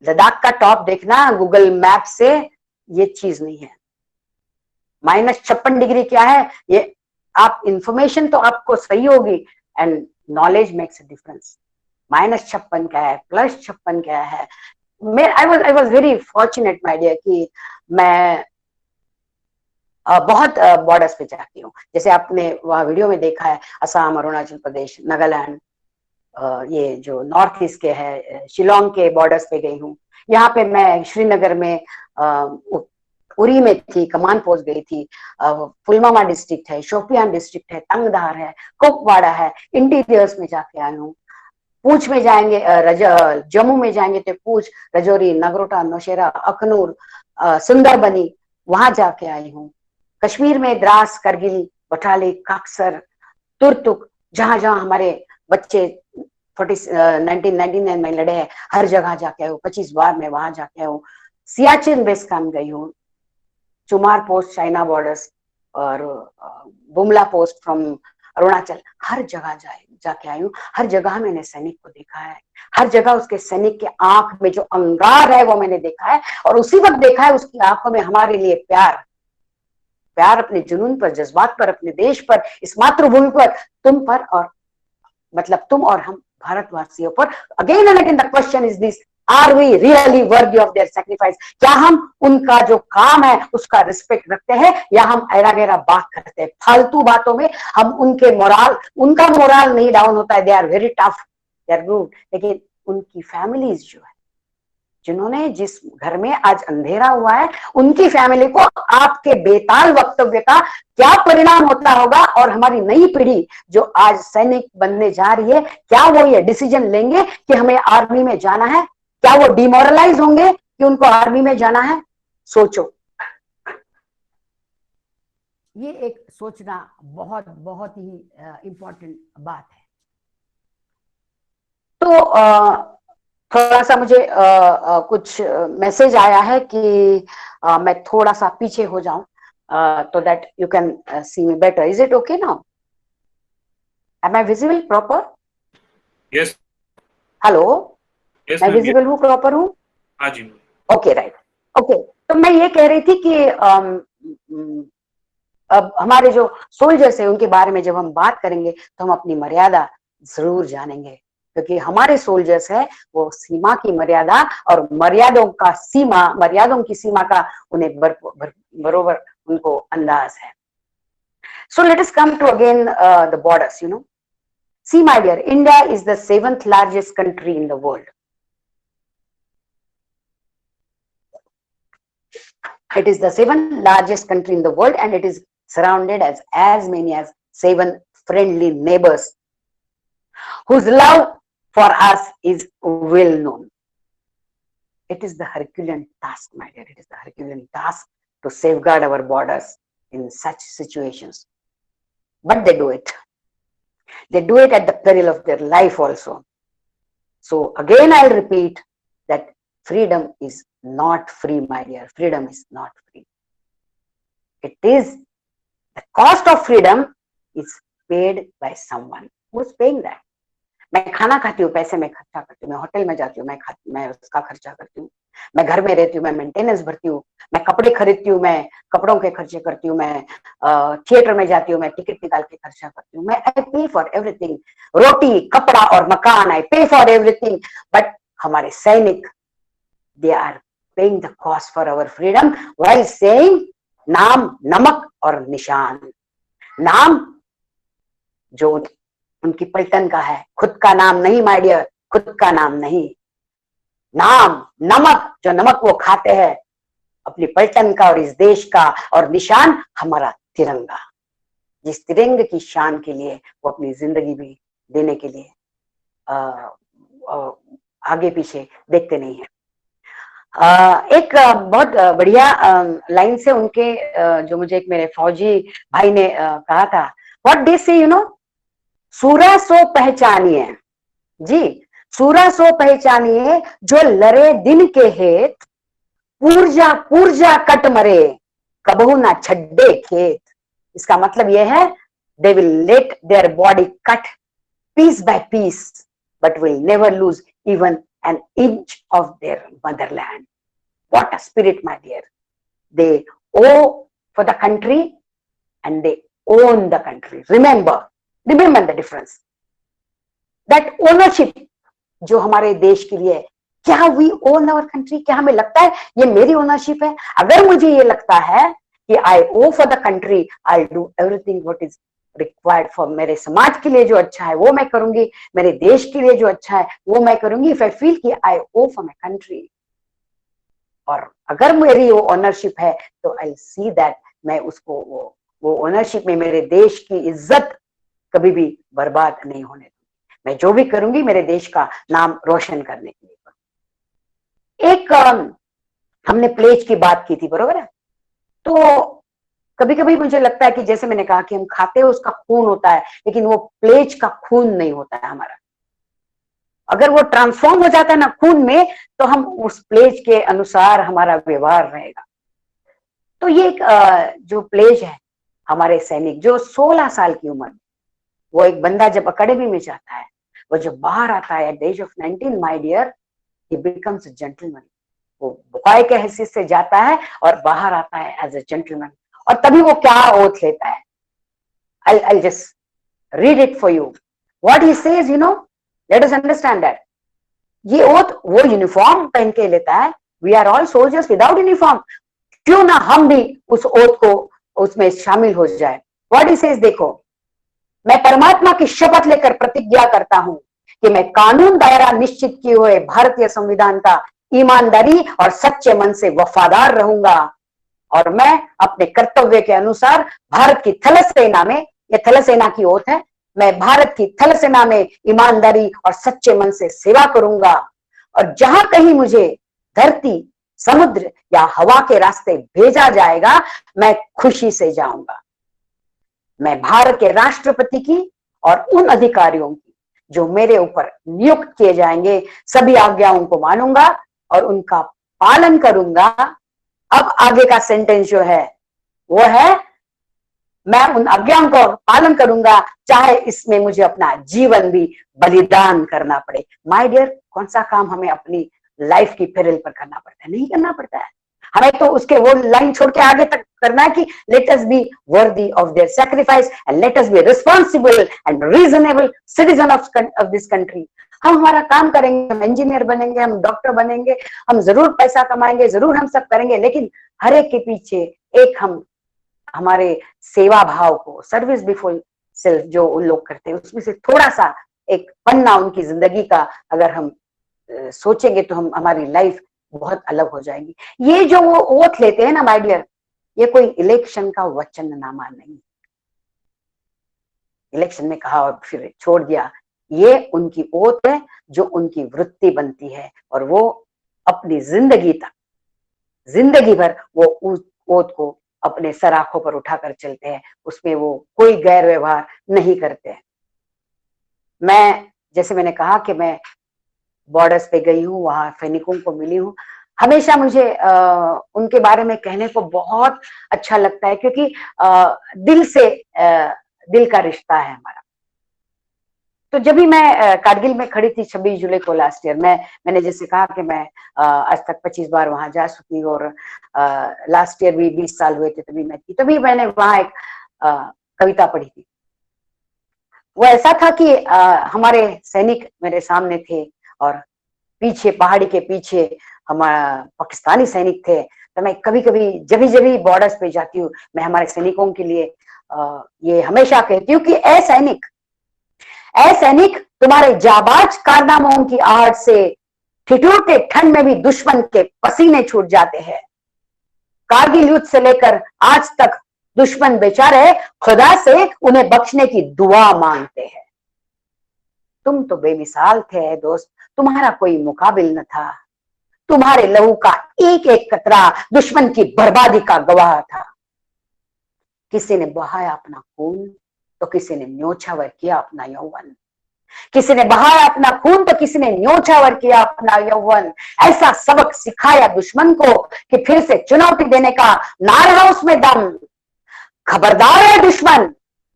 लद्दाख का टॉप देखना, गूगल मैप से ये चीज नहीं है। -56 डिग्री क्या है ये, आप इंफॉर्मेशन तो आपको सही होगी and knowledge makes a difference. -56 क्या है, +56 क्या है। I was very fortunate my dear कि मैं बहुत बॉर्डर्स पे जाती हूँ। जैसे आपने वहाँ वीडियो में देखा है, असम, अरुणाचल प्रदेश, नागालैंड, ये जो नॉर्थ ईस्ट के है, शिलोंग के बॉर्डर्स पे गई हूँ। यहाँ पे मैं श्रीनगर में उरी में थी, कमान पोस्ट गई थी। पुलवामा डिस्ट्रिक्ट है, शोपियान डिस्ट्रिक्ट है, तंगधार है, कुपवाड़ा है, इंटीरियर्स में जाके आई हूँ। पूंछ में जाएंगे, जम्मू में जाएंगे तो पूंछ, रजौरी, नगरोटा, नौशेरा, अखनूर, सुंदरबनी, वहां जाके आई हूँ। कश्मीर में द्रास, करगिल, बटाली, काक्सर, तुर्तुक, जहां जहां हमारे बच्चे 1999 में लड़े हैं, हर जगह जाके आए हूँ। 25 बार मैं वहां जाके आया हूँ। सियाचिन बेस कैंप गई हूँ, चुमार पोस्ट चाइना बॉर्डर्स, और बुमला पोस्ट फ्रॉम अरुणाचल, हर जगह जाके आई हूँ। हर जगह मैंने सैनिक को देखा है, हर जगह उसके सैनिक के आंख में जो अंगार है वो मैंने देखा है। और उसी वक्त देखा है उसकी आंखों में हमारे लिए प्यार, अपने जुनून पर, जज्बात पर, अपने देश पर, इस मातृभूमि पर, तुम पर, और मतलब तुम और हम भारतवासियों पर। Again and again the question is this, are we really worthy of their sacrifice? क्या हम उनका जो काम है उसका रिस्पेक्ट रखते हैं, या हम ऐरा गैरा बात करते हैं? फालतू बातों में हम उनका मोरल नहीं डाउन होता है, they are very tough, they are good. लेकिन उनकी फैमिलीज जो है, जिन्होंने, जिस घर में आज अंधेरा हुआ है, उनकी फैमिली को आपके बेताल वक्तव्य का क्या परिणाम होता होगा। और हमारी नई पीढ़ी जो आज सैनिक बनने जा रही है, क्या वो ये डिसीजन लेंगे कि हमें आर्मी में जाना है? क्या वो डिमोरलाइज होंगे कि उनको आर्मी में जाना है? सोचो, ये एक सोचना बहुत बहुत ही इंपॉर्टेंट बात है। तो थोड़ा सा मुझे कुछ मैसेज आया है कि मैं थोड़ा सा पीछे हो जाऊं, तो that you can see me better. Is it okay now? Am I visible proper? Yes. Hello, yes मैं मैम। विजिबल हूँ, प्रॉपर हूँ? हाँ जी। Okay, right, okay. तो मैं ये कह रही थी कि अब हमारे जो सोल्जर्स है उनके बारे में जब हम बात करेंगे तो हम अपनी मर्यादा जरूर जानेंगे। क्योंकि हमारे सोल्जर्स है वो सीमा की मर्यादा और मर्यादों की सीमा का उन्हें बरोबर उनको अंदाज है। So let us come to again the borders, you know. See my dear, India is the 7th largest country in the world. It is the 7th largest country in the world, and it is surrounded as many as 7 friendly neighbors whose love for us is well known. It is the Herculean task, my dear. It is the Herculean task to safeguard our borders in such situations. But they do it. They do it at the peril of their life also. So again, I'll repeat that freedom is not free, my dear. Freedom is not free. It is, the cost of freedom is paid by someone. Who's paying that? मैं खाना खाती हूँ, पैसे में खर्चा करती हूँ, मैं होटल में जाती हूँ, मैं उसका खर्चा करती हूँ। मैं घर में रहती हूँ, मैं मेंटेनेंस भरती हूँ, मैं कपड़े खरीदती हूँ, मैं कपड़ों के खर्चे करती हूँ, मैं थिएटर में जाती हूँ, मैं टिकट निकाल के खर्चा करती हूँ, मैं आई पे फॉर एवरीथिंग, रोटी, कपड़ा और मकान, आई पे फॉर एवरीथिंग। बट हमारे सैनिक, they are paying the cost for our freedom while saying नाम, नमक और निशान। नाम जो उनकी पलटन का है, खुद का नाम नहीं माय डियर, खुद का नाम नहीं, नाम, नमक, जो नमक वो खाते हैं अपनी पलटन का और इस देश का, और निशान हमारा तिरंगा, जिस तिरंगे की शान के लिए वो अपनी जिंदगी भी देने के लिए आगे पीछे देखते नहीं है। एक बहुत बढ़िया लाइन से उनके जो मुझे एक मेरे फौजी भाई ने कहा था, व्हाट दे से, यू नो, सूरा सो पहचानिए जी, सूरा सो पहचानिए, जो लड़े दिन के हेत, पूर्जा पूर्जा कट मरे, कबहू ना छड्डे खेत। इसका मतलब यह है, they will let their body cut piece by piece, but will never lose even an inch of their motherland. What a spirit, my dear. They owe for the country and they own the country. Remember the difference. That ownership जो हमारे देश के लिए, क्या we own our country? क्या हमें लगता है ये मेरी ओनरशिप है? अगर मुझे ये लगता है कि I owe for the country, I'll do everything what is required for, मेरे समाज के लिए जो अच्छा है वो मैं करूंगी, मेरे देश के लिए जो अच्छा है वो मैं करूंगी, इफ आई फील कि आई ओ फॉर माय कंट्री। और अगर मेरी वो ओनरशिप है तो आई सी दैट मैं उसको वो ओनरशिप में मेरे देश की इज्जत कभी भी बर्बाद नहीं होने दूंगी। मैं जो भी करूंगी मेरे देश का नाम रोशन करने के लिए करूंगी। एक हमने प्लेज की बात की थी, बरोबर है? तो कभी कभी मुझे लगता है कि जैसे मैंने कहा कि हम खाते हैं उसका खून होता है, लेकिन वो प्लेज का खून नहीं होता है हमारा। अगर वो ट्रांसफॉर्म हो जाता है ना खून में, तो हम उस प्लेज के अनुसार हमारा व्यवहार रहेगा। तो ये जो प्लेज है, हमारे सैनिक जो 16 साल की उम्र में, वो एक बंदा जब अकेडमी में जाता है, वो जब बाहर आता है at the age of 19, my dear, he becomes a gentleman. वो बॉय के हैसियत से जाता है और बाहर आता है एज अ जेंटलमैन। और तभी वो क्या ओथ लेता है, I'll just read it for you. What he says, you know, let us understand that. ये ओथ वो यूनिफॉर्म पहन के लेता है, we are all soldiers without uniform. क्यों ना हम भी उस ओथ को उसमें शामिल हो जाए। What he says, देखो, मैं परमात्मा की शपथ लेकर प्रतिज्ञा करता हूं कि मैं कानून दायरा निश्चित किए हुए भारतीय संविधान का ईमानदारी और सच्चे मन से वफादार रहूंगा, और मैं अपने कर्तव्य के अनुसार भारत की थल सेना में, ये थल सेना की ओथ है, मैं भारत की थल सेना में ईमानदारी और सच्चे मन से सेवा करूंगा, और जहां कहीं मुझे धरती, समुद्र या हवा के रास्ते भेजा जाएगा, मैं खुशी से जाऊंगा। मैं भारत के राष्ट्रपति की और उन अधिकारियों की जो मेरे ऊपर नियुक्त किए जाएंगे सभी आज्ञाओं को मानूंगा और उनका पालन करूंगा। अब आगे का सेंटेंस जो है वो है, मैं उन आज्ञाओं को पालन करूंगा चाहे इसमें मुझे अपना जीवन भी बलिदान करना पड़े। माय डियर, कौन सा काम हमें अपनी लाइफ की पेरिल पर करना पड़ता है? नहीं करना पड़ता है। हमें तो उसके वो लाइन छोड़ के आगे तक करना है कि late us be worthy of their sacrifice and let us be responsible and reasonable citizen of this country. हम हमारा काम करेंगे, हम इंजीनियर बनेंगे, हम डॉक्टर बनेंगे, हम जरूर पैसा कमाएंगे, जरूर हम सब करेंगे, लेकिन हर एक के पीछे एक हम हमारे सेवा भाव को, सर्विस बिफोर सेल्फ जो उन लोग करते हैं, उसमें से थोड़ा सा एक पन्ना उनकी जिंदगी का अगर हम सोचेंगे तो हम हमारी लाइफ बहुत अलग हो जाएगी। ये जो वो ओथ लेते हैं ना माय डियर, ये कोई इलेक्शन का वचननामा नहीं, इलेक्शन में कहा और फिर छोड़ दिया। ये उनकी ओथ है जो उनकी वृत्ति बनती है, और वो अपनी जिंदगी तक, जिंदगी भर वो उस ओथ को अपने सराखों पर उठाकर चलते हैं, उसमें वो कोई गैर व्यवहार नहीं करते हैं। मैं, जैसे मैंने कहा कि मैं बॉर्डर्स पे गई हूँ, वहां सैनिकों को मिली हूँ, हमेशा मुझे उनके बारे में कहने को बहुत अच्छा लगता है, क्योंकि दिल से दिल का रिश्ता है हमारा। तो जब भी मैं कारगिल में खड़ी थी 26 जुलाई को लास्ट ईयर, मैंने जैसे कहा कि मैं आज तक 25 बार वहां जा चुकी, और लास्ट ईयर भी 20 साल हुए थे तभी मैं थी। तभी मैंने वहां एक कविता पढ़ी थी। वो ऐसा था कि हमारे सैनिक मेरे सामने थे और पीछे, पहाड़ी के पीछे हमारा पाकिस्तानी सैनिक थे। तो मैं कभी कभी जब भी बॉर्डर्स पे जाती हूँ, मैं हमारे सैनिकों के लिए ये हमेशा कहती हूँ कि ऐ सैनिक, तुम्हारे जाबाज कारनामों की आहट से ठिठुरते ठंड में भी दुश्मन के पसीने छूट जाते हैं। कारगिल युद्ध से लेकर आज तक दुश्मन बेचारे खुदा से उन्हें बख्शने की दुआ मांगते हैं। तुम तो बेमिसाल थे दोस्त, तुम्हारा कोई मुकाबिल न था। तुम्हारे लहू का एक एक कतरा दुश्मन की बर्बादी का गवाह था। किसी ने बहाया अपना खून तो किसी ने न्योछावर किया अपना यौवन। किसी ने बहाया अपना खून तो किसी ने न्योछावर किया अपना यौवन। ऐसा सबक सिखाया दुश्मन को कि फिर से चुनौती देने का ना रहा उसमें दम। खबरदार है दुश्मन,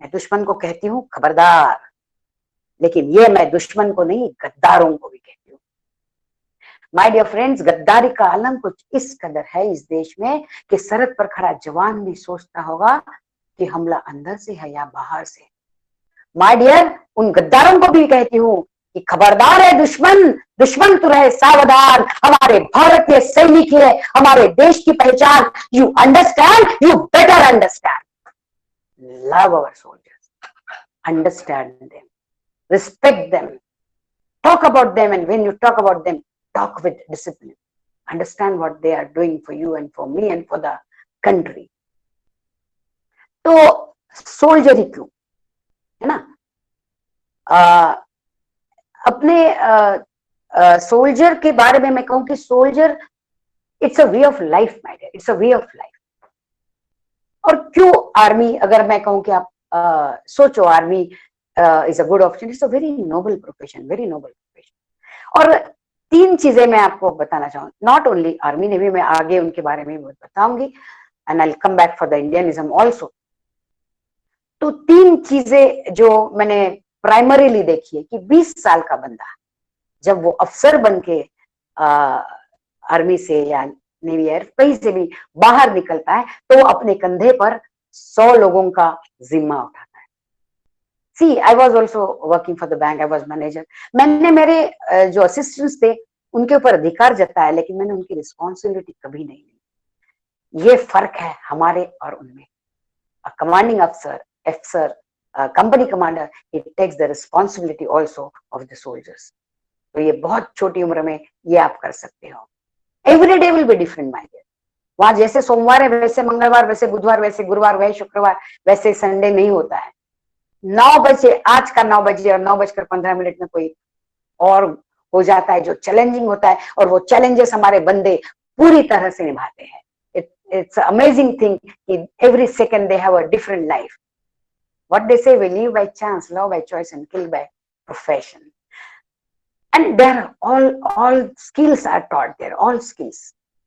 मैं दुश्मन को कहती हूँ खबरदार, लेकिन ये मैं दुश्मन को नहीं, गद्दारों को भी कहती हूँ। माय डियर फ्रेंड्स, गद्दारी का आलम कुछ इस कदर है इस देश में कि सरहद पर खड़ा जवान भी सोचता होगा कि हमला अंदर से है या बाहर से। माय डियर, उन गद्दारों को भी कहती हूँ कि खबरदार है दुश्मन, दुश्मन तो रहे सावधान। हमारे भारतीय सैनिक है हमारे देश की पहचान। You understand, you better understand. Love our soldiers, understand them, respect them, talk about them, and when you talk about them, talk with discipline. Understand what they are doing for you and for me and for the country. तो soldier ही क्यों, है ना? अपने soldier के बारे में मैं कहूं कि soldier it's a way of life, my dear, it's a way of life. और क्यों आर्मी, अगर मैं कहूं कि आप सोचो army is a good option, it's a very noble profession, very noble profession. और 3 चीजें मैं आपको बताना चाहूँ, नॉट ओनली आर्मी नेवी, मैं आगे उनके बारे में बताऊंगी, and I will come back for the Indianism also. तो 3 चीजें जो मैंने प्राइमरीली देखी है कि 20 साल का बंदा जब वो अफसर बन के आर्मी से या नेवी एयर कहीं से भी बाहर निकलता है तो वो अपने कंधे पर 100 लोगों का जिम्मा उठाता है। See, I was also working for the bank, I was manager. मैंने मेरे जो असिस्टेंट्स थे उनके ऊपर अधिकार जताया, लेकिन मैंने उनकी रिस्पॉन्सिबिलिटी कभी नहीं ली। ये फर्क है हमारे और उनमें। कमांडिंग अफसर, company commander, it takes the responsibility also of the soldiers. तो ये बहुत छोटी उम्र में ये आप कर सकते हो। Every day will be different my dear. वहां जैसे सोमवार है वैसे मंगलवार, वैसे बुधवार, वैसे गुरुवार, वैसे शुक्रवार, वैसे संडे नहीं होता है। 9 बजे, आज का 9 बजे और 9:15 में कोई और हो जाता है जो चैलेंजिंग होता है, और वो चैलेंजेस हमारे बंदे पूरी तरह से निभाते हैं। इट्स अमेजिंग थिंग कि every second they have a different life. What they say, we live by chance, love by choice and kill by profession. And there all skills are taught there, all skills.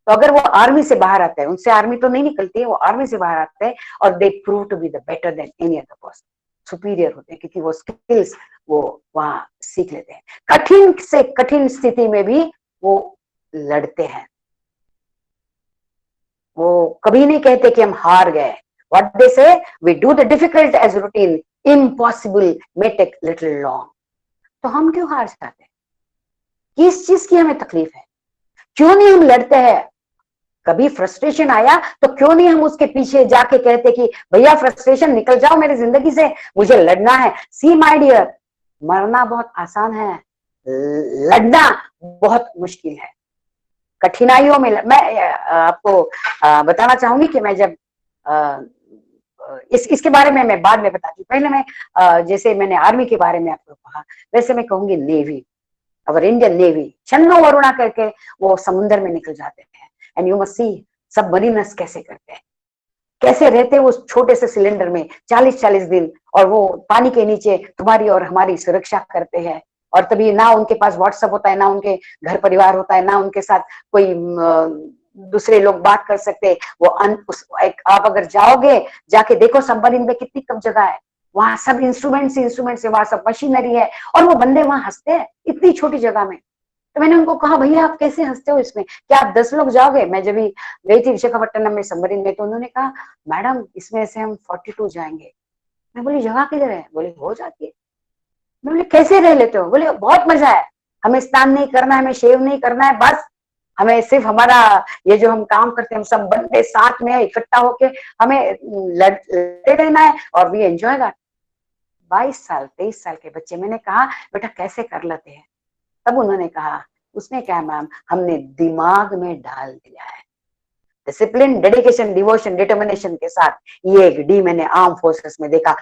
तो अगर वो army से बाहर आते हैं, उनसे army तो नहीं निकलती है, वो आर्मी से बाहर आते हैं और they prove to be the better than any other person, superior होते हैं, क्योंकि वो skills वो वहां सीख लेते हैं। कठिन से कठिन स्थिति में भी वो लड़ते हैं, वो कभी नहीं कहते कि हम हार गए। What they say, we do the difficult as routine, impossible may take little long. तो हम क्यों हार जाते हैं? किस चीज की हमें तकलीफ है? क्यों नहीं हम लड़ते हैं? कभी फ्रस्ट्रेशन आया तो क्यों नहीं हम उसके पीछे जाके कहते कि भैया फ्रस्ट्रेशन निकल जाओ मेरी जिंदगी से, मुझे लड़ना है। सी माय डियर, मरना बहुत आसान है, लड़ना बहुत मुश्किल है। कठिनाइयों में मैं आपको बताना चाहूंगी कि मैं जब इसके बारे में मैं बाद में बताती हूँ। पहले मैं जैसे मैंने आर्मी के बारे में आपको कहा, वैसे मैं कहूंगी navy, our Indian navy छन्नो Varuna करके वो समुद्र में निकल जाते हैं। एंड यू मस्ट सी सबमरीनर्स कैसे करते हैं, कैसे रहते हैं उस छोटे से सिलेंडर में 40-40 दिन, और वो पानी के नीचे तुम्हारी और हमारी सुरक्षा करते हैं। और तभी ना उनके पास व्हाट्सएप होता है, ना उनके घर परिवार होता है, ना उनके साथ कोई दूसरे लोग बात कर सकते। वो आप अगर जाओगे, जाके देखो सबमरीन में कितनी कम जगह है, वहां सब इंस्ट्रूमेंट्स है, वहां सब मशीनरी है, और वो बंदे वहां हंसते हैं इतनी छोटी जगह में। तो मैंने उनको कहा भैया आप कैसे हंसते हो इसमें, क्या आप 10 लोग जाओगे? मैं जब गई थी विशाखापट्टनम में सबमरीन में, तो उन्होंने कहा मैडम इसमें से हम 42 जाएंगे। मैं बोली जगह किधर है? बोले हो जाती है। मैं बोले कैसे रह लेते हो? बोले बहुत मजा है, हमें स्नान नहीं करना है, हमें शेव नहीं करना है, बस हमें सिर्फ हमारा ये जो हम काम करते हैं हम सब बंदे साथ में इकट्ठा होके हमें लड़ते रहना है और वी एंजॉय दैट। 22 साल 23 साल के बच्चे। मैंने कहा बेटा कैसे कर लेते हैं? तब उन्होंने कहा उसने क्या मैम, हमने दिमाग में डाल दिया है, डिसिप्लिन, डेडिकेशन, डिवोशन, डिटर्मिनेशन के साथ। ये एक डी मैंने आर्म फोर्सेस में देखा,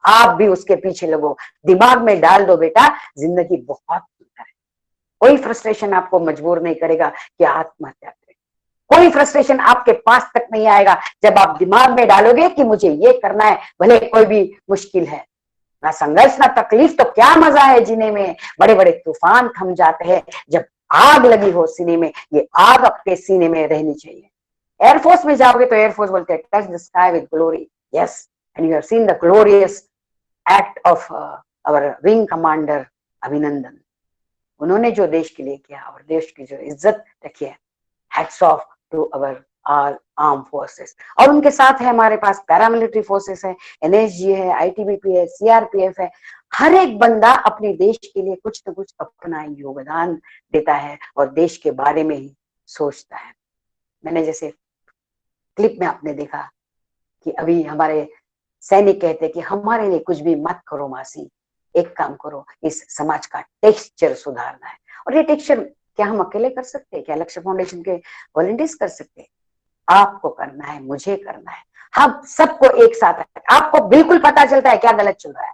आप भी उसके पीछे लगो, दिमाग में डाल दो बेटा, जिंदगी बहुत सुंदर है। कोई फ्रस्ट्रेशन आपको मजबूर नहीं करेगा कि आत्महत्या करें, कोई फ्रस्ट्रेशन आपके पास तक नहीं आएगा जब आप दिमाग में डालोगे कि मुझे ये करना है, भले कोई भी मुश्किल है। ना संघर्ष ना तकलीफ तो क्या मजा है जीने में। बड़े बड़े तूफान थम जाते हैं जब आग लगी हो सीने में, ये आग आपके सीने में रहनी चाहिए। एयरफोर्स में जाओगे तो एयरफोर्स बोलते हैं touch the sky with glory, yes, and you have seen the glorious act of our wing commander Abhinandan. उन्होंने जो देश के लिए किया और देश की जो इज्जत रखी है, hats off to our arm forces. और उनके साथ है हमारे पास पैरामिलिट्री फोर्सेस है, एनएसजी है, आईटीबीपी है, सीआरपीएफ है। हर एक बंदा अपने देश के लिए कुछ न कुछ अपना योगदान देता है और देश के बारे में ही सोचता है। मैंने जैसे क्लिप में आपने देखा कि अभी हमारे सैनिक कहते हैं कि हमारे लिए कुछ भी मत करो मासी, एक काम करो, इस समाज का टेक्सचर सुधारना है। और ये टेक्सचर क्या हम अकेले कर सकते हैं? क्या लक्ष्य फाउंडेशन के वॉलंटियर्स कर सकते हैं? आपको करना है, मुझे करना है, हम सबको एक साथ। आपको बिल्कुल पता चलता है क्या गलत चल रहा है,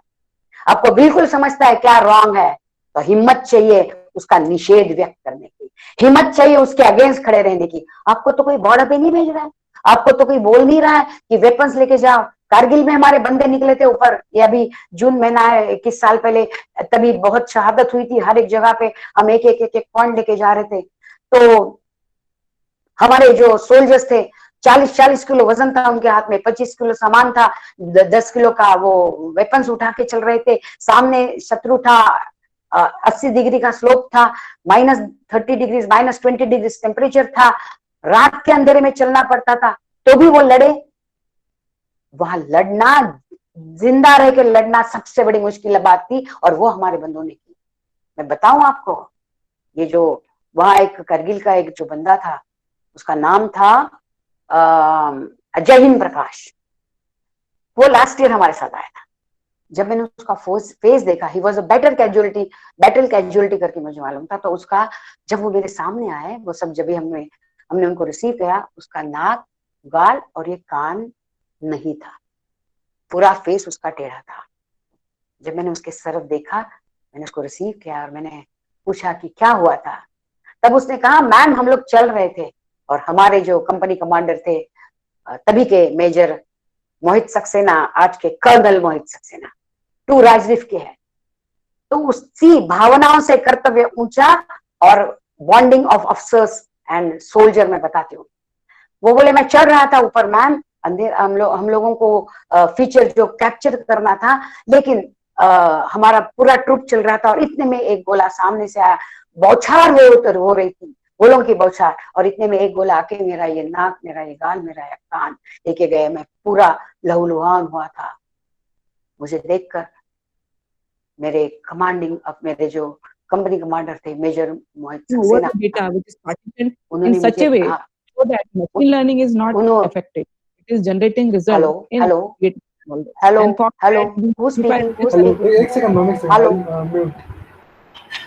आपको बिल्कुल समझता है क्या रॉन्ग है, तो हिम्मत चाहिए उसका निषेध व्यक्त करने की, हिम्मत चाहिए उसके अगेंस्ट खड़े रहने की। आपको तो कोई बॉर्डर पे नहीं भेज रहा है, आपको तो कोई बोल नहीं रहा है कि वेपन्स लेके जाओ। कारगिल में हमारे बंदे निकले थे ऊपर, ये अभी जून महीना है 21 साल पहले, तभी बहुत शहादत हुई थी। हर एक जगह पे हम एक पॉइंट लेके जा रहे थे, तो हमारे जो सोल्जर्स थे 40 किलो वजन था उनके हाथ में, 25 किलो सामान था, 10 किलो का वो वेपन्स उठा के चल रहे थे। सामने शत्रु था, 80 डिग्री का स्लोप था, -30 डिग्री -20 डिग्री टेम्परेचर था, रात के अंधेरे में चलना पड़ता था, तो भी वो लड़े। वहां लड़ना, जिंदा रह के लड़ना सबसे बड़ी मुश्किल बात थी, और वो हमारे बंदों ने की। मैं बताऊं आपको, ये जो वहां एक करगिल का एक जो बंदा था, उसका नाम था अजय हिंद प्रकाश, वो लास्ट ईयर हमारे साथ आया था। जब मैंने उसका फेस देखा, he was a battle casualty करके मुझे मालूम था। तो उसका, जब वो मेरे सामने आए, वो सब जब भी हमने उनको रिसीव किया, उसका नाक, गाल और ये कान नहीं था, पूरा फेस उसका टेढ़ा था। जब मैंने उसके तरफ देखा, मैंने उसको रिसीव किया और मैंने पूछा कि क्या हुआ था, तब उसने कहा मैम हम लोग चल रहे थे और हमारे जो कंपनी कमांडर थे तभी के मेजर मोहित सक्सेना, आज के कर्नल मोहित सक्सेना, 2 राजरीफ के हैं, तो उसी भावनाओं से कर्तव्य ऊंचा और bonding of officers and soldier में बताती हूँ। वो बोले मैं चढ़ रहा था ऊपर मैम, अंधेर हम लोगों को फीचर जो कैप्चर करना था, लेकिन हमारा पूरा ट्रुप चल रहा था और इतने में एक गोला सामने से आया, बौछार हो रही थी, गोलों की बौछार, और इतने में एक गोला आके मेरा ये नाक, मेरा ये गाल, मेरा ये कान लेके गए। मैं पूरा लहूलुहान हुआ था। मुझे देखकर मेरे मेरे जो कंपनी कमांडर थे major Mohit Saxena, data which is partitioned उन्होंने in such a मुझे way कहा, so that machine learning is not affected. It is generating results in hello, and for who's speaking? एक सेकंड मैम, एक Hello. Second mute.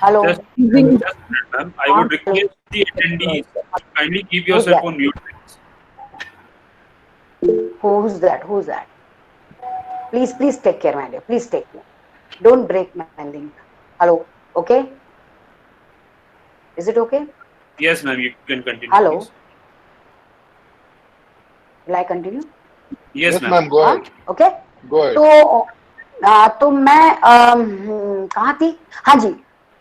Hello. Just a minute, ma'am. I would request the attendees to kindly keep yourself on mute. Who's that? Please take care, my dear. Please take care. Don't break my link. Hello. Okay? Is it okay? Yes, ma'am. You can continue. Hello. Please. Will I continue? Yes, ma'am. Go ahead. Okay. Go ahead. तो मैं कहाँ थी? हाँ जी,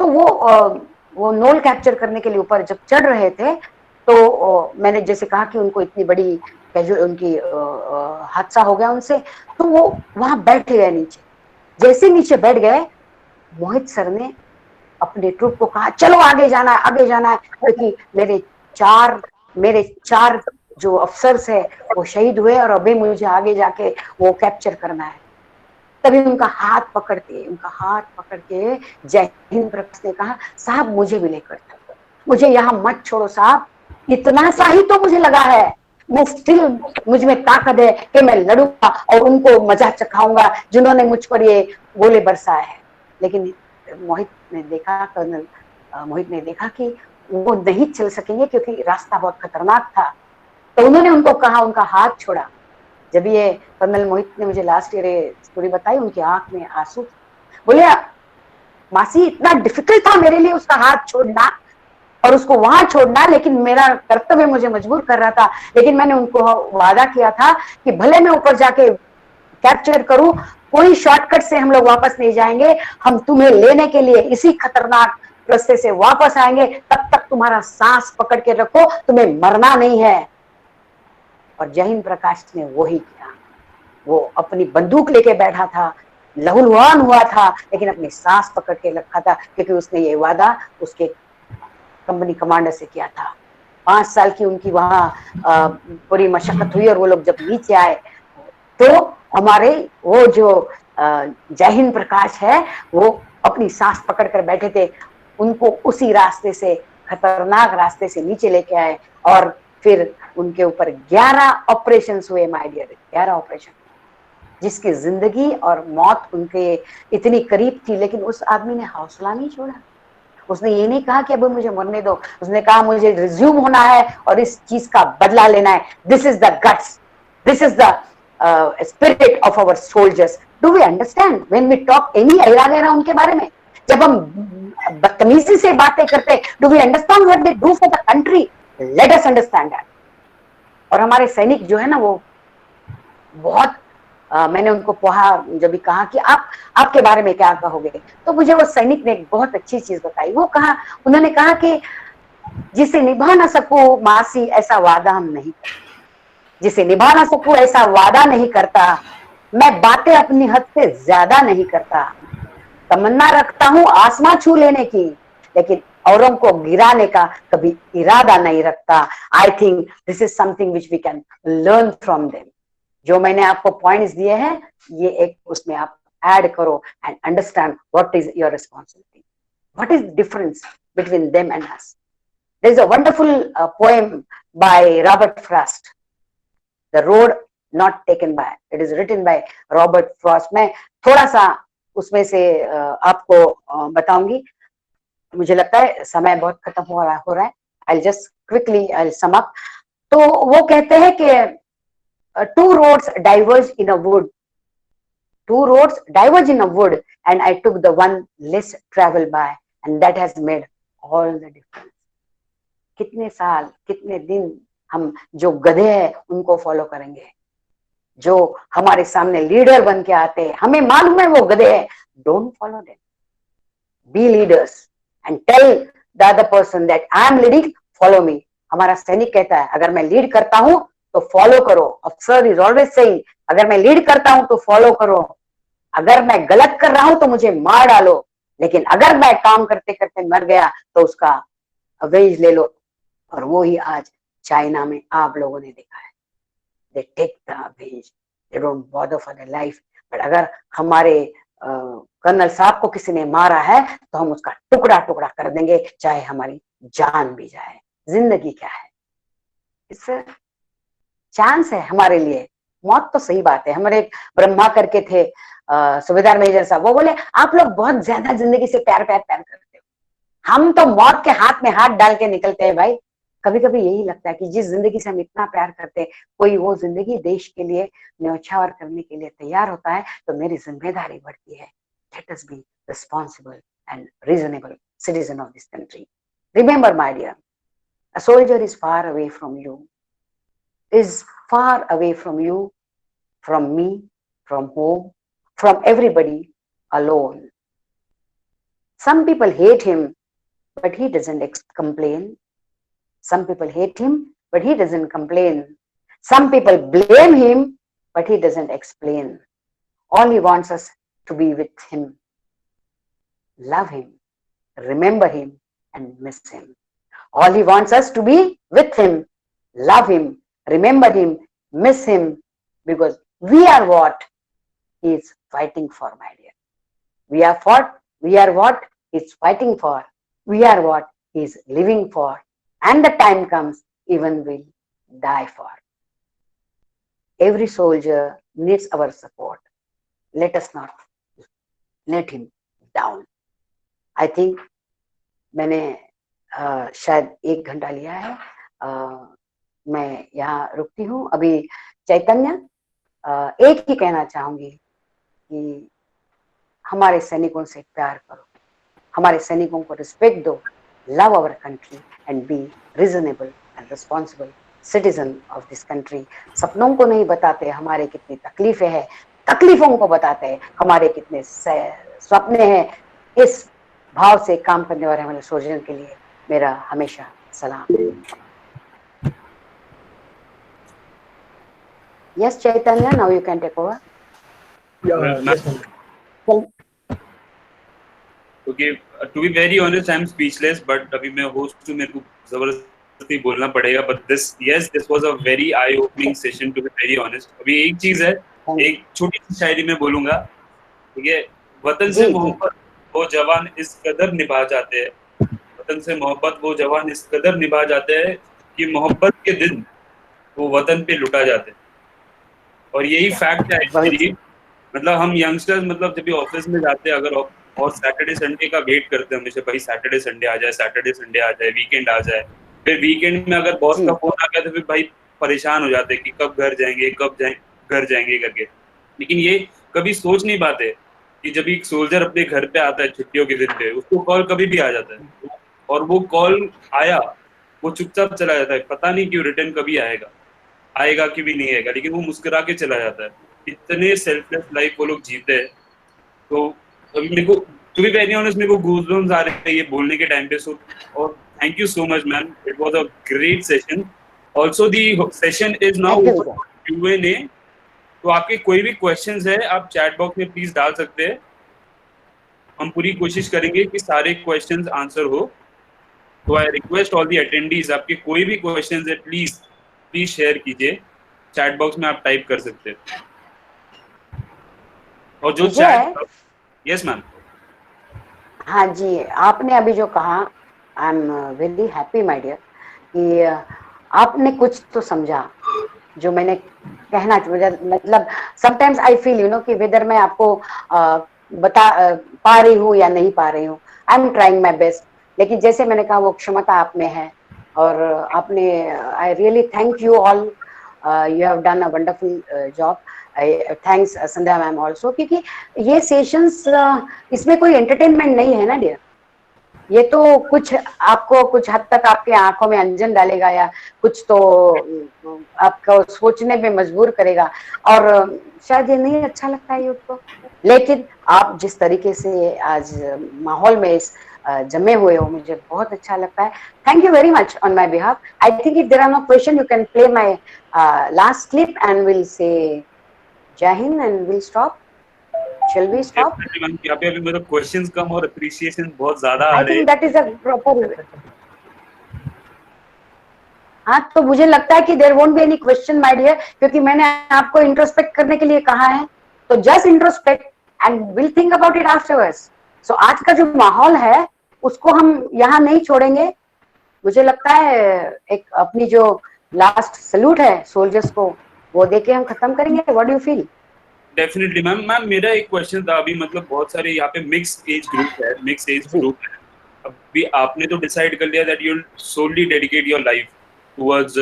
तो वो known capture करने के लिए ऊपर जब चढ़ रहे थे, तो मैंने जैसे कहा कि उनको इतनी बड़ी कैजुअल उनकी हादसा हो गया उनसे, तो वो वहां बैठ गए नीचे। जैसे नीचे बैठ गए, मोहित सर ने अपने ट्रुप को कहा चलो आगे जाना है, आगे जाना है, क्योंकि मेरे चार जो अफसर्स है वो शहीद हुए और अभी मुझे आगे जाके वो कैप्चर करना है। तभी उनका हाथ पकड़ के जय हिंद प्रकाश ने कहा साहब मुझे भी लेकर चलो, मुझे यहाँ मत छोड़ो साहब, इतना सा ही तो मुझे लगा है, मैं स्टिल मुझ में ताकत है कि मैं लड़ूंगा और उनको मजा चखाऊंगा जिन्होंने मुझ पर ये गोले बरसाए है। लेकिन मोहित ने देखा कि वो नहीं चल सकेंगे क्योंकि रास्ता बहुत खतरनाक था। तो उन्होंने उनको कहा, उनका हाथ छोड़ा। जब ये कर्नल मोहित ने मुझे लास्ट ईयर स्टोरी बताई, उनकी आंख में आंसू, बोले मासी इतना डिफिकल्ट था मेरे लिए उसका हाथ छोड़ना और उसको वहां छोड़ना, लेकिन मेरा कर्तव्य मुझे मजबूर कर रहा था। लेकिन मैंने उनको वादा किया था कि भले मैं ऊपर जाके कैप्चर करूं, कोई शॉर्टकट से हम लोग वापस नहीं जाएंगे, हम तुम्हें लेने के लिए इसी खतरनाक रास्ते से वापस आएंगे, तब तक तुम्हारा सांस पकड़ के रखो, तुम्हें मरना नहीं है। और जय हिंद प्रकाश ने वही किया। वो अपनी बंदूक लेके बैठा था, लहूलुहान हुआ था, लेकिन अपनी सांस पकड़ के रखा था, क्योंकि उसने ये वादा उसके कंपनी कमांडर से किया था। 5 साल की उनकी वहां पूरी मशक्कत हुई और वो लोग जब नीचे आए तो हमारे वो जो जय हिंद प्रकाश है वो अपनी सांस पकड़ कर बैठे थे। उनको उसी रास्ते से, खतरनाक रास्ते से नीचे लेके आए और फिर उनके ऊपर 11 ऑपरेशन हुए माय डियर, 11 ऑपरेशन, जिसकी जिंदगी और मौत उनके इतनी करीब थी। लेकिन उस आदमी ने हौसला नहीं छोड़ा। उसने ये नहीं कहा कि अब मुझे मरने दो, उसने कहा मुझे रिज्यूम होना है और इस चीज का बदला लेना है। This is the guts, this is the spirit of our soldiers. Do we understand when we talk any era उनके बारे में? जब हम बदतमीजी से बातें करते, do we understand what they do for the country? Let us understand that. और हमारे सैनिक जो है ना, वो बहुत मैंने उनको जब भी कहा कि आपके बारे में क्या कहोगे, तो मुझे वो सैनिक ने एक बहुत अच्छी चीज बताई। उन्होंने कहा कि जिसे निभा ना सकूं मासी ऐसा वादा हम नहीं करते, जिसे निभा ना सकूं ऐसा वादा नहीं करता, मैं बातें अपनी हद से ज्यादा नहीं करता, तमन्ना रखता हूं आसमां छू लेने की, लेकिन औरों को गिराने का कभी इरादा नहीं रखता। I think this is something which we can learn from them. जो मैंने आपको पॉइंट्स दिए हैं, ये एक उसमें आप ऐड करो and understand what is your responsibility, what is difference between them and us. There is a wonderful poem by Robert Frost, the road not taken by, it is written by Robert Frost. मैं थोड़ा सा उसमें से आपको बताऊंगी। मुझे लगता है समय बहुत खत्म हो रहा है। I just quickly I sum up. तो वो कहते हैं कि two roads diverged in a wood. Two roads diverged in a wood, and I took the one less traveled by, and that has made all the difference. कितने साल, कितने दिन हम जो गधे हैं उनको फॉलो करेंगे, जो हमारे सामने लीडर बन के आते हैं, हमें मालूम है वो गधे हैं, don't follow them, be leaders and tell the other person that I am leading, follow me. हमारा सैनिक कहता है अगर मैं लीड करता हूं तो फॉलो करो। अफसर इज ऑलवेज सेइंग अगर मैं लीड करता हूं तो फॉलो करो, अगर मैं गलत कर रहा हूं तो मुझे मार डालो, लेकिन अगर मैं काम करते करते मर गया तो उसका अवेज ले लो। और वो ही आज चाइना में आप लोगों ने देखा है, they take the always, they don't bother for their life. But अगर हमारे कर्नल साहब को किसी ने मारा है तो हम उसका टुकड़ा टुकड़ा कर देंगे, चाहे हमारी जान भी जाए। जिंदगी क्या है, इससे चांस है हमारे लिए। मौत तो सही बात है। हमारे ब्रह्मा करके थे सुबेदार मेजर साहब, वो बोले आप लोग बहुत ज्यादा जिंदगी से प्यार करते हो, हम तो मौत के हाथ में हाथ डाल के निकलते हैं भाई। कभी कभी यही लगता है कि जिस जिंदगी से हम इतना प्यार करते हैं, कोई वो जिंदगी देश के लिए न्यौछावर करने के लिए तैयार होता है, तो मेरी जिम्मेदारी बढ़ती है। Let us be responsible and reasonable citizen of this country. Remember my dear, a soldier is far away from you, is far away from you, from me, from home, from everybody, alone. Some people hate him, but he doesn't complain. Some people hate him, but he doesn't complain. Some people blame him, but he doesn't explain. All he wants us to be with him, love him, remember him, and miss him. All he wants us to be with him, love him, remember him, miss him, because we are what he is fighting for, my dear. We are what he is fighting for. We are what he is living for. And the time comes, even we'll die for. Every soldier needs our support. Let us not let him down. I think मैंने शायद 1 घंटा लिया है. मैं यहाँ रुकती हूँ अभी. चैतन्य, एक ही कहना चाहूंगी कि हमारे सैनिकों से प्यार करो, हमारे सैनिकों को रिस्पेक्ट दो, love our country and be reasonable and responsible citizen of this country. सपनों को नहीं बताते हमारे कितनी तकलीफें हैं, तकलीफों को बताते हैं हमारे कितने सपने हैं. इस भाव से काम करने वाले हमारे सोल्जर्स के लिए मेरा हमेशा सलाम. Yes, Chaitanya, now you can take over. Okay, to be very honest, I'm speechless. But अभी मैं host हूँ, मेरे को जबरदस्ती बोलना पड़ेगा. But this was a very eye-opening session. To be very honest, अभी एक चीज है, एक छोटी सी शायरी में बोलूँगा. ठीक है, वतन से मोहब्बत वो जवान इस कदर निभा जाते हैं. वतन से मोहब्बत वो जवान इस कदर निभा जाते हैं कि मोहब्बत के दिन वो वतन पे लुटा जाते हैं. और यही फैक्ट है एक्चुअली. मतलब हम यंगस्टर्स, मतलब जब भी ऑफिस में जाते हैं अगर, और सैटरडे संडे का वेट करते हैं हमेशा, भाई सैटरडे संडे आ जाए, वीकेंड आ जाए. फिर वीकेंड में अगर बॉस का फोन आ गया तो फिर भाई परेशान हो जाते हैं कि कब घर जाएंगे करके. लेकिन ये कभी सोच नहीं पाते कि जब एक सोल्जर अपने घर पे आता है छुट्टियों के दिन पे, उसको कॉल कभी भी आ जाता है, और वो कॉल आया, वो चुपचाप चला जाता है. पता नहीं क्यों, रिटर्न कभी आएगा कि भी नहीं आएगा, लेकिन वो मुस्कुरा के चला जाता है. इतने सेल्फलेस लाइफ वो लोग जीते हैं. तो अभी मेरे को, टू बी वेरी ऑनेस्ट, मेरे को गूज़बम्स आ रहे हैं ये बोलने के टाइम पे. सो और thank you so much ma'am, it was a great session. Also the session is now Q&A. तो आपके कोई भी क्वेश्चंस है आप चैट बॉक्स में प्लीज डाल सकते हैं. हम पूरी कोशिश करेंगे कि सारे क्वेश्चंस आंसर हो. तो I request all the attendees, आपके कोई भी क्वेश्चंस है प्लीज शेयर कीजिए. चैट बॉक्स में आप टाइप कर सकते हैं. और जो चैट, यस मैम. हाँ जी, आपने अभी जो कहा, I am very happy my dear कि आपने कुछ तो समझा जो मैंने कहना. मतलब समटाइम्स आई फील कि वेदर मैं आपको बता पा रही हूँ या नहीं पा रही हूँ. I am trying my best. लेकिन जैसे मैंने कहा वो क्षमता आप में है, और आपने, I really thank you all. You have done a wonderful job. Thanks Sandhya ma'am also, क्योंकि ये सेशंस, इसमें कोई एंटरटेनमेंट नहीं है ना डियर. ये तो कुछ आपको कुछ हद तक आपके आंखों में अंजन डालेगा, या कुछ तो आपको सोचने पे मजबूर करेगा, और शायद ये नहीं अच्छा लगता है यूथ को. लेकिन आप जिस तरीके से आज माहौल में इस जमे हुए हो, मुझे बहुत अच्छा लगता है. Thank you very much on my behalf. I think if there are no question, you can play my last clip and will say Jai Hind and will stop. Shall we stop? यहाँ पे अभी मेरे क्वेश्चंस कम और अप्रिसिएशन बहुत ज्यादा आ I रहे हैं. think that is a proper. हाँ, तो मुझे लगता है कि there won't be any question, my dear, क्योंकि मैंने आपको इंट्रोस्पेक्ट करने के लिए कहा है. तो just introspect and we'll think about it afterwards. So आज का जो माहौल है उसको हम यहाँ नहीं छोड़ेंगे. मुझे लगता है एक अपनी जो लास्ट सैल्यूट है सोल्जर्स को, वो देके हम खत्म करेंगे. What do you feel? Definitely ma'am. मेरा एक क्वेश्चन था अभी, मतलब बहुत सारे यहाँ पे मिक्स एज ग्रुप है. अभी आपने तो डिसाइड कर लिया that you will solely dedicate your life towards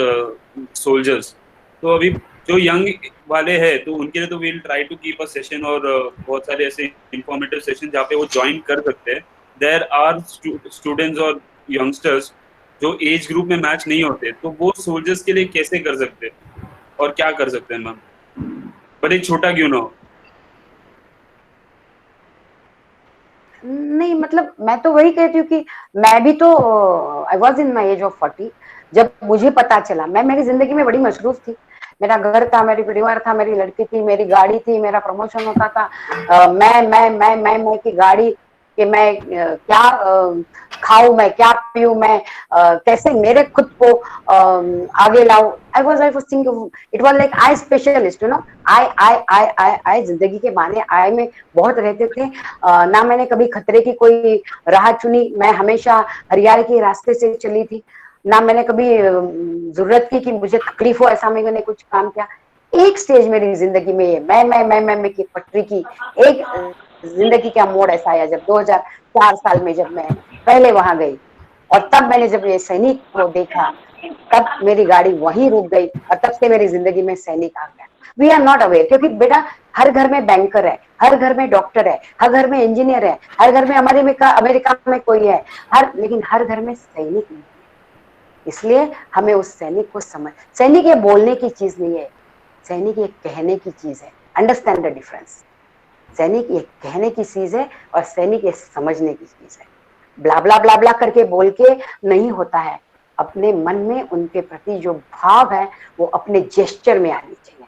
soldiers. तो अभी जो यंग वाले हैं तो उनके लिए तो we will try to keep a session, और बहुत सारे ऐसे इंफॉर्मेटिव सेशन जहाँ पे वो ज्वाइन कर सकते हैं. देयर आर स्टूडेंट्स और यंगस्टर्स जो एज ग्रुप में मैच नहीं होते, तो वो सोल्जर्स के लिए कैसे कर सकते हैं और क्या कर सकते हैं मैम, बड़े छोटा क्यों ना हो? नहीं, मतलब मैं तो वही कहती हूँ कि मैं भी तो I was in my age of 40 जब मुझे पता चला. मैं मेरी जिंदगी में बड़ी मशरूफ थी, मेरा घर था, मेरी परिवार था, मेरी लड़की थी, मेरी गाड़ी थी, मेरा प्रमोशन होता था। मैं की गाड़ी कि मैं क्या खाऊं, मैं क्या पीऊं, मैं कैसे मेरे खुद को आगे लाऊं। I was thinking, it was like I specialist, you know, I जिंदगी के माने आई में बहुत रहते थे। ना मैंने कभी खतरे की कोई राह चुनी, मैं हमेशा हरियाली के रास्ते से चली थी। ना मैंने कभी जरूरत की कि मुझे तकलीफ हो, ऐसा मैंने कुछ काम किया। एक स्टेज मेरी जिंदगी में ये मैं की पटरी की एक जिंदगी का मोड़ ऐसा आया जब 2004 साल में जब मैं पहले वहां गई, और तब मैंने जब ये सैनिक को देखा, तब मेरी गाड़ी वहीं रुक गई, और तब से मेरी जिंदगी में सैनिक आ गया। वी आर नॉट अवेयर, क्योंकि बेटा हर घर में बैंकर है, हर घर में डॉक्टर है, हर घर में इंजीनियर है, हर घर में हमारे अमेरिका में कोई है, लेकिन हर घर में सैनिक नहीं है। इसलिए हमें उस सैनिक को सैनिक ये बोलने की चीज नहीं है, सैनिक ये कहने की चीज है। Understand the difference. सैनिक ये कहने की चीज है और सैनिक ये समझने की चीज है। ब्ला ब्ला ब्ला ब्ला करके बोल के नहीं होता है। अपने मन में उनके प्रति जो भाव है वो अपने जेस्चर में आनी चाहिए,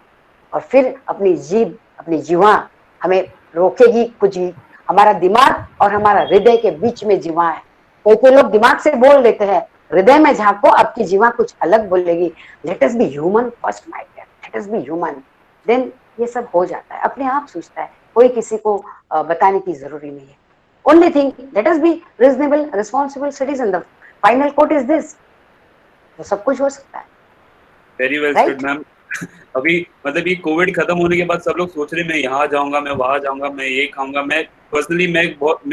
और फिर अपनी जीभ, अपनी जीवा हमें रोकेगी कुछ भी। हमारा दिमाग और हमारा हृदय के बीच में जीवा है। कोई लोग दिमाग से बोल देते हैं, हृदय में झांको, आपकी जीवा कुछ अलग बोलेगी। Let us be human first, my dear, let us be human, then ये सब हो जाता है, अपने आप सूझता है। कोई किसी को बताने की जरूरी नहीं है। Only thing, let us be reasonable responsible citizen. The final quote is this, तो सब कुछ हो सकता है। Very well said ma'am. अभी मतलब ये कोविड खत्म होने के बाद सब लोग सोच रहे मैं यहाँ जाऊंगा, मैं वहां जाऊंगा, मैं ये खाऊंगा। मैं पर्सनली मैं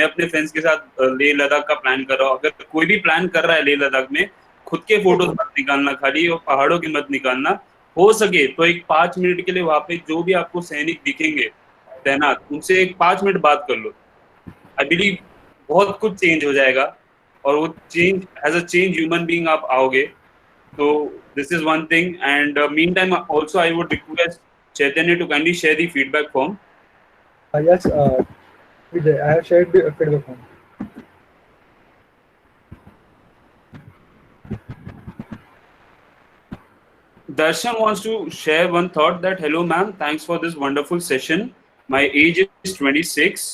अपने फ्रेंड्स के साथ लेह लद्दाख का प्लान कर रहा हूँ। अगर कोई भी प्लान कर रहा है लेह लद्दाख में, खुद के फोटोज मत निकालना खाली, और पहाड़ों की मत निकालना। हो सके तो एक 5 मिनट के लिए वहां पे जो भी आपको सैनिक दिखेंगे तैनात, उनसे एक 5 मिनट बात कर लो। आई बिलीव बहुत कुछ चेंज हो जाएगा, और वो change as a change human being आप आओगे। So this is one thing, and meantime also I would request Chaitanya to kindly share the feedback form. Yes, Vijay, I have shared the feedback form. Darshan wants to share one thought that, hello ma'am, thanks for this wonderful session. My age is 26,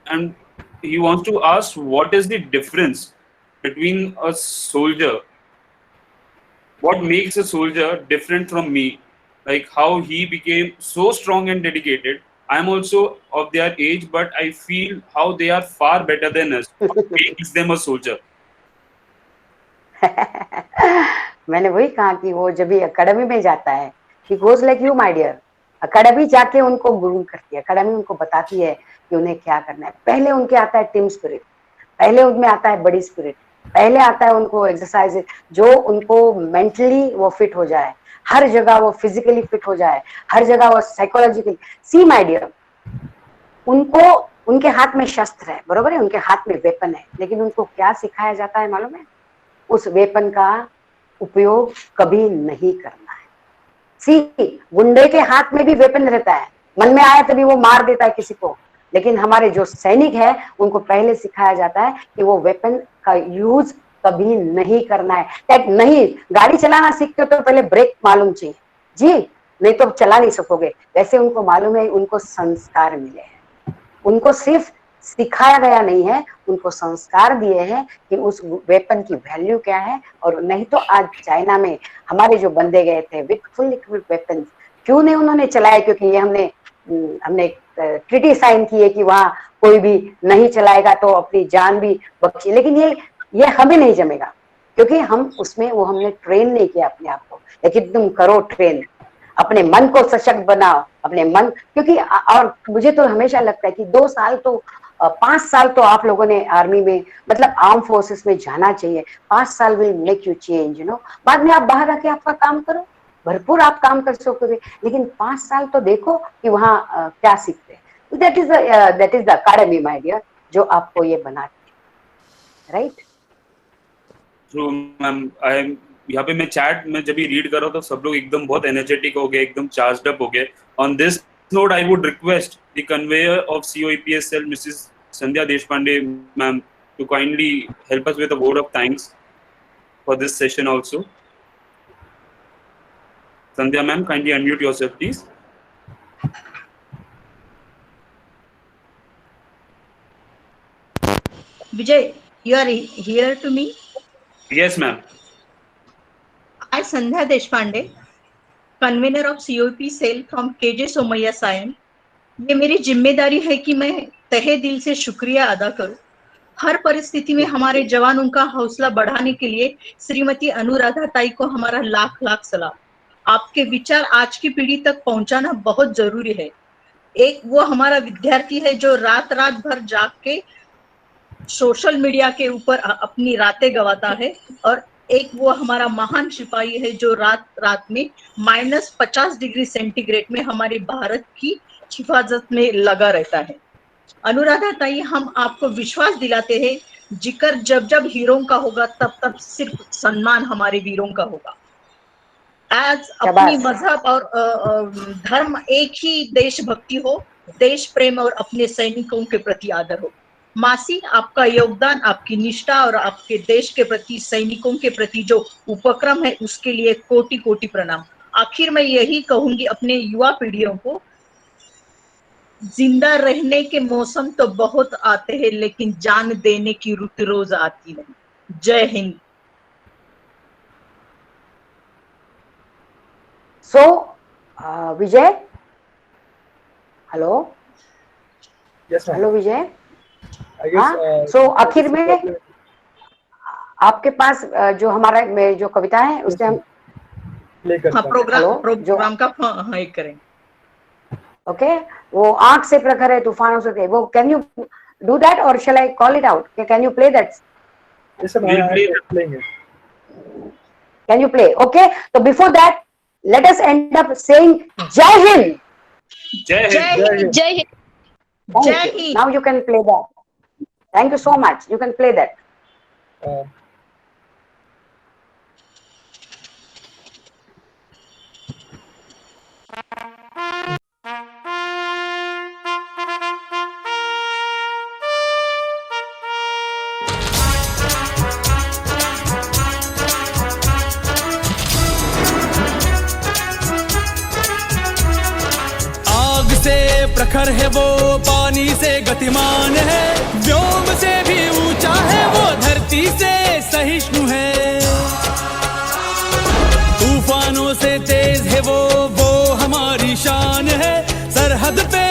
and he wants to ask what is the difference between a soldier, what makes a soldier different from me, like how he became so strong and dedicated. I'm also of their age, but I feel how they are far better than us. What makes them a soldier? मैंने वही कहा कि वो जब भी academy में जाता है, he goes like you my dear, academy जाके उनको ग्रूम करती है, अकेडमी उनको बताती है कि उन्हें क्या करना है। पहले उनके आता है टीम स्पिरिट, पहले उनमें आता है बड़ी स्पिरिट, पहले आता है उनको एक्सरसाइज जो उनको मेंटली वो फिट हो जाए, हर जगह वो फिजिकली फिट हो जाए, हर जगह वो साइकोलॉजिकली। सी माय डियर, उनको उनके हाथ में शस्त्र है, बरोबर है, उनके हाथ में वेपन है, लेकिन उनको क्या सिखाया जाता है मालूम है? उस वेपन का उपयोग कभी नहीं करना है। सी, गुंडे के हाथ में भी वेपन रहता है, मन में आया तभी वो मार देता है किसी को, लेकिन हमारे जो सैनिक है उनको पहले सिखाया जाता है कि वो वेपन का यूज कभी नहीं करना है। नहीं, गाड़ी चलाना सीखते हो तो पहले ब्रेक मालूम चाहिए जी, नहीं तो चला नहीं सकोगे। वैसे उनको मालूम है, उनको संस्कार मिले हैं, उनको सिर्फ सिखाया गया नहीं है, उनको संस्कार दिए हैं कि उस वेपन की वैल्यू क्या है। और नहीं तो आज चाइना में हमारे जो बंदे गए थे विथ फुल इक्विप्ड वेपन, क्यों नहीं उन्होंने चलाया? क्योंकि ये हमने ट्रीटी साइन की है कि वहां कोई भी नहीं चलाएगा तो अपनी जान भी बख्शी। लेकिन ये हमें नहीं जमेगा, क्योंकि हम उसमें वो हमने ट्रेन नहीं किया अपने आप को। लेकिन तुम करो ट्रेन, अपने मन को सशक्त बनाओ, अपने मन, क्योंकि और मुझे तो हमेशा लगता है कि 2 साल तो 5 साल तो आप लोगों ने आर्मी में, मतलब आर्म फोर्सेस में जाना चाहिए। 5 साल will make you change, you know. बाद में आप बाहर आके आपका काम करो, भरपूर आप काम कर सकोगे, लेकिन 5 साल तो देखो कि वहाँ क्या सीखते हैं। That is the academy my dear, जो आपको ये बनाती है, राइट? True ma'am. आई यहाँ पे मैं चैट में जब भी रीड कर रहा हूँ तो सब लोग एकदम बहुत एनर्जेटिक हो गए, एकदम चार्ज्ड अप हो गए। On this note, I would request the conveyor of COEPSL, Mrs. Sandhya Deshpande, ma'am, to kindly help us with a word of thanks for this session also. Sandhya ma'am, kindly unmute yourself, please. Vijay, you are here to me? Yes, ma'am. I, Sandhya Deshpande, convener of COP cell from KJ Somaiya Sayan. ये मेरी जिम्मेदारी है कि मैं तहे दिल से शुक्रिया अदा करूं। हर परिस्थिति में हमारे जवानों का हौसला बढ़ाने के लिए श्रीमती अनुराधा ताई को हमारा लाख लाख सलाम। आपके विचार आज की पीढ़ी तक पहुंचाना बहुत जरूरी है। एक वो हमारा विद्यार्थी है जो रात रात भर जाग के सोशल मीडिया के ऊपर अपनी रातें गवाता है, और एक वो हमारा महान सिपाही है जो रात रात में -50 डिग्री सेंटीग्रेड में हमारे भारत की हिफाजत में लगा रहता है। अनुराधा ताई, हम आपको विश्वास दिलाते हैं, जिक्र जब जब हीरों का होगा तब तब सिर्फ सम्मान हमारे वीरों का होगा। आज अपनी मजहब और धर्म एक ही देशभक्ति हो, देश प्रेम और अपने सैनिकों के प्रति आदर हो। मासी, आपका योगदान, आपकी निष्ठा और आपके देश के प्रति, सैनिकों के प्रति जो उपक्रम है उसके लिए कोटि कोटि प्रणाम। आखिर मैं यही कहूंगी अपने युवा पीढ़ियों को, जिंदा रहने के मौसम तो बहुत आते हैं लेकिन जान देने की रुत रोज आती नहीं। जय Hind. So, Vijay, hello. Yes, ma'am. Hello, Vijay. I guess. So, आखिर में आपके पास जो हमारा जो कविता है उसके हम प्ले करते हैं। प्रोग्राम का एक करें। ओके, वो आंख से प्रखर है तूफानों से थे, वो कैन यू डू दैट और shall I call it out? Can you play that? Yes, ma'am. I am playing it. Can you play? Okay, so before that, let us end up saying Jai Hind. Jai Hind. जय Hind. Thank Jai you. Hind. Now you can play that. Thank you so much. You can play that. आग से प्रखर है वो, पानी से गतिमान है, व्योम से भी ऊंचा है वो, धरती से सहिष्णु है। तूफानों से तेज है वो हमारी शान है, सरहद पे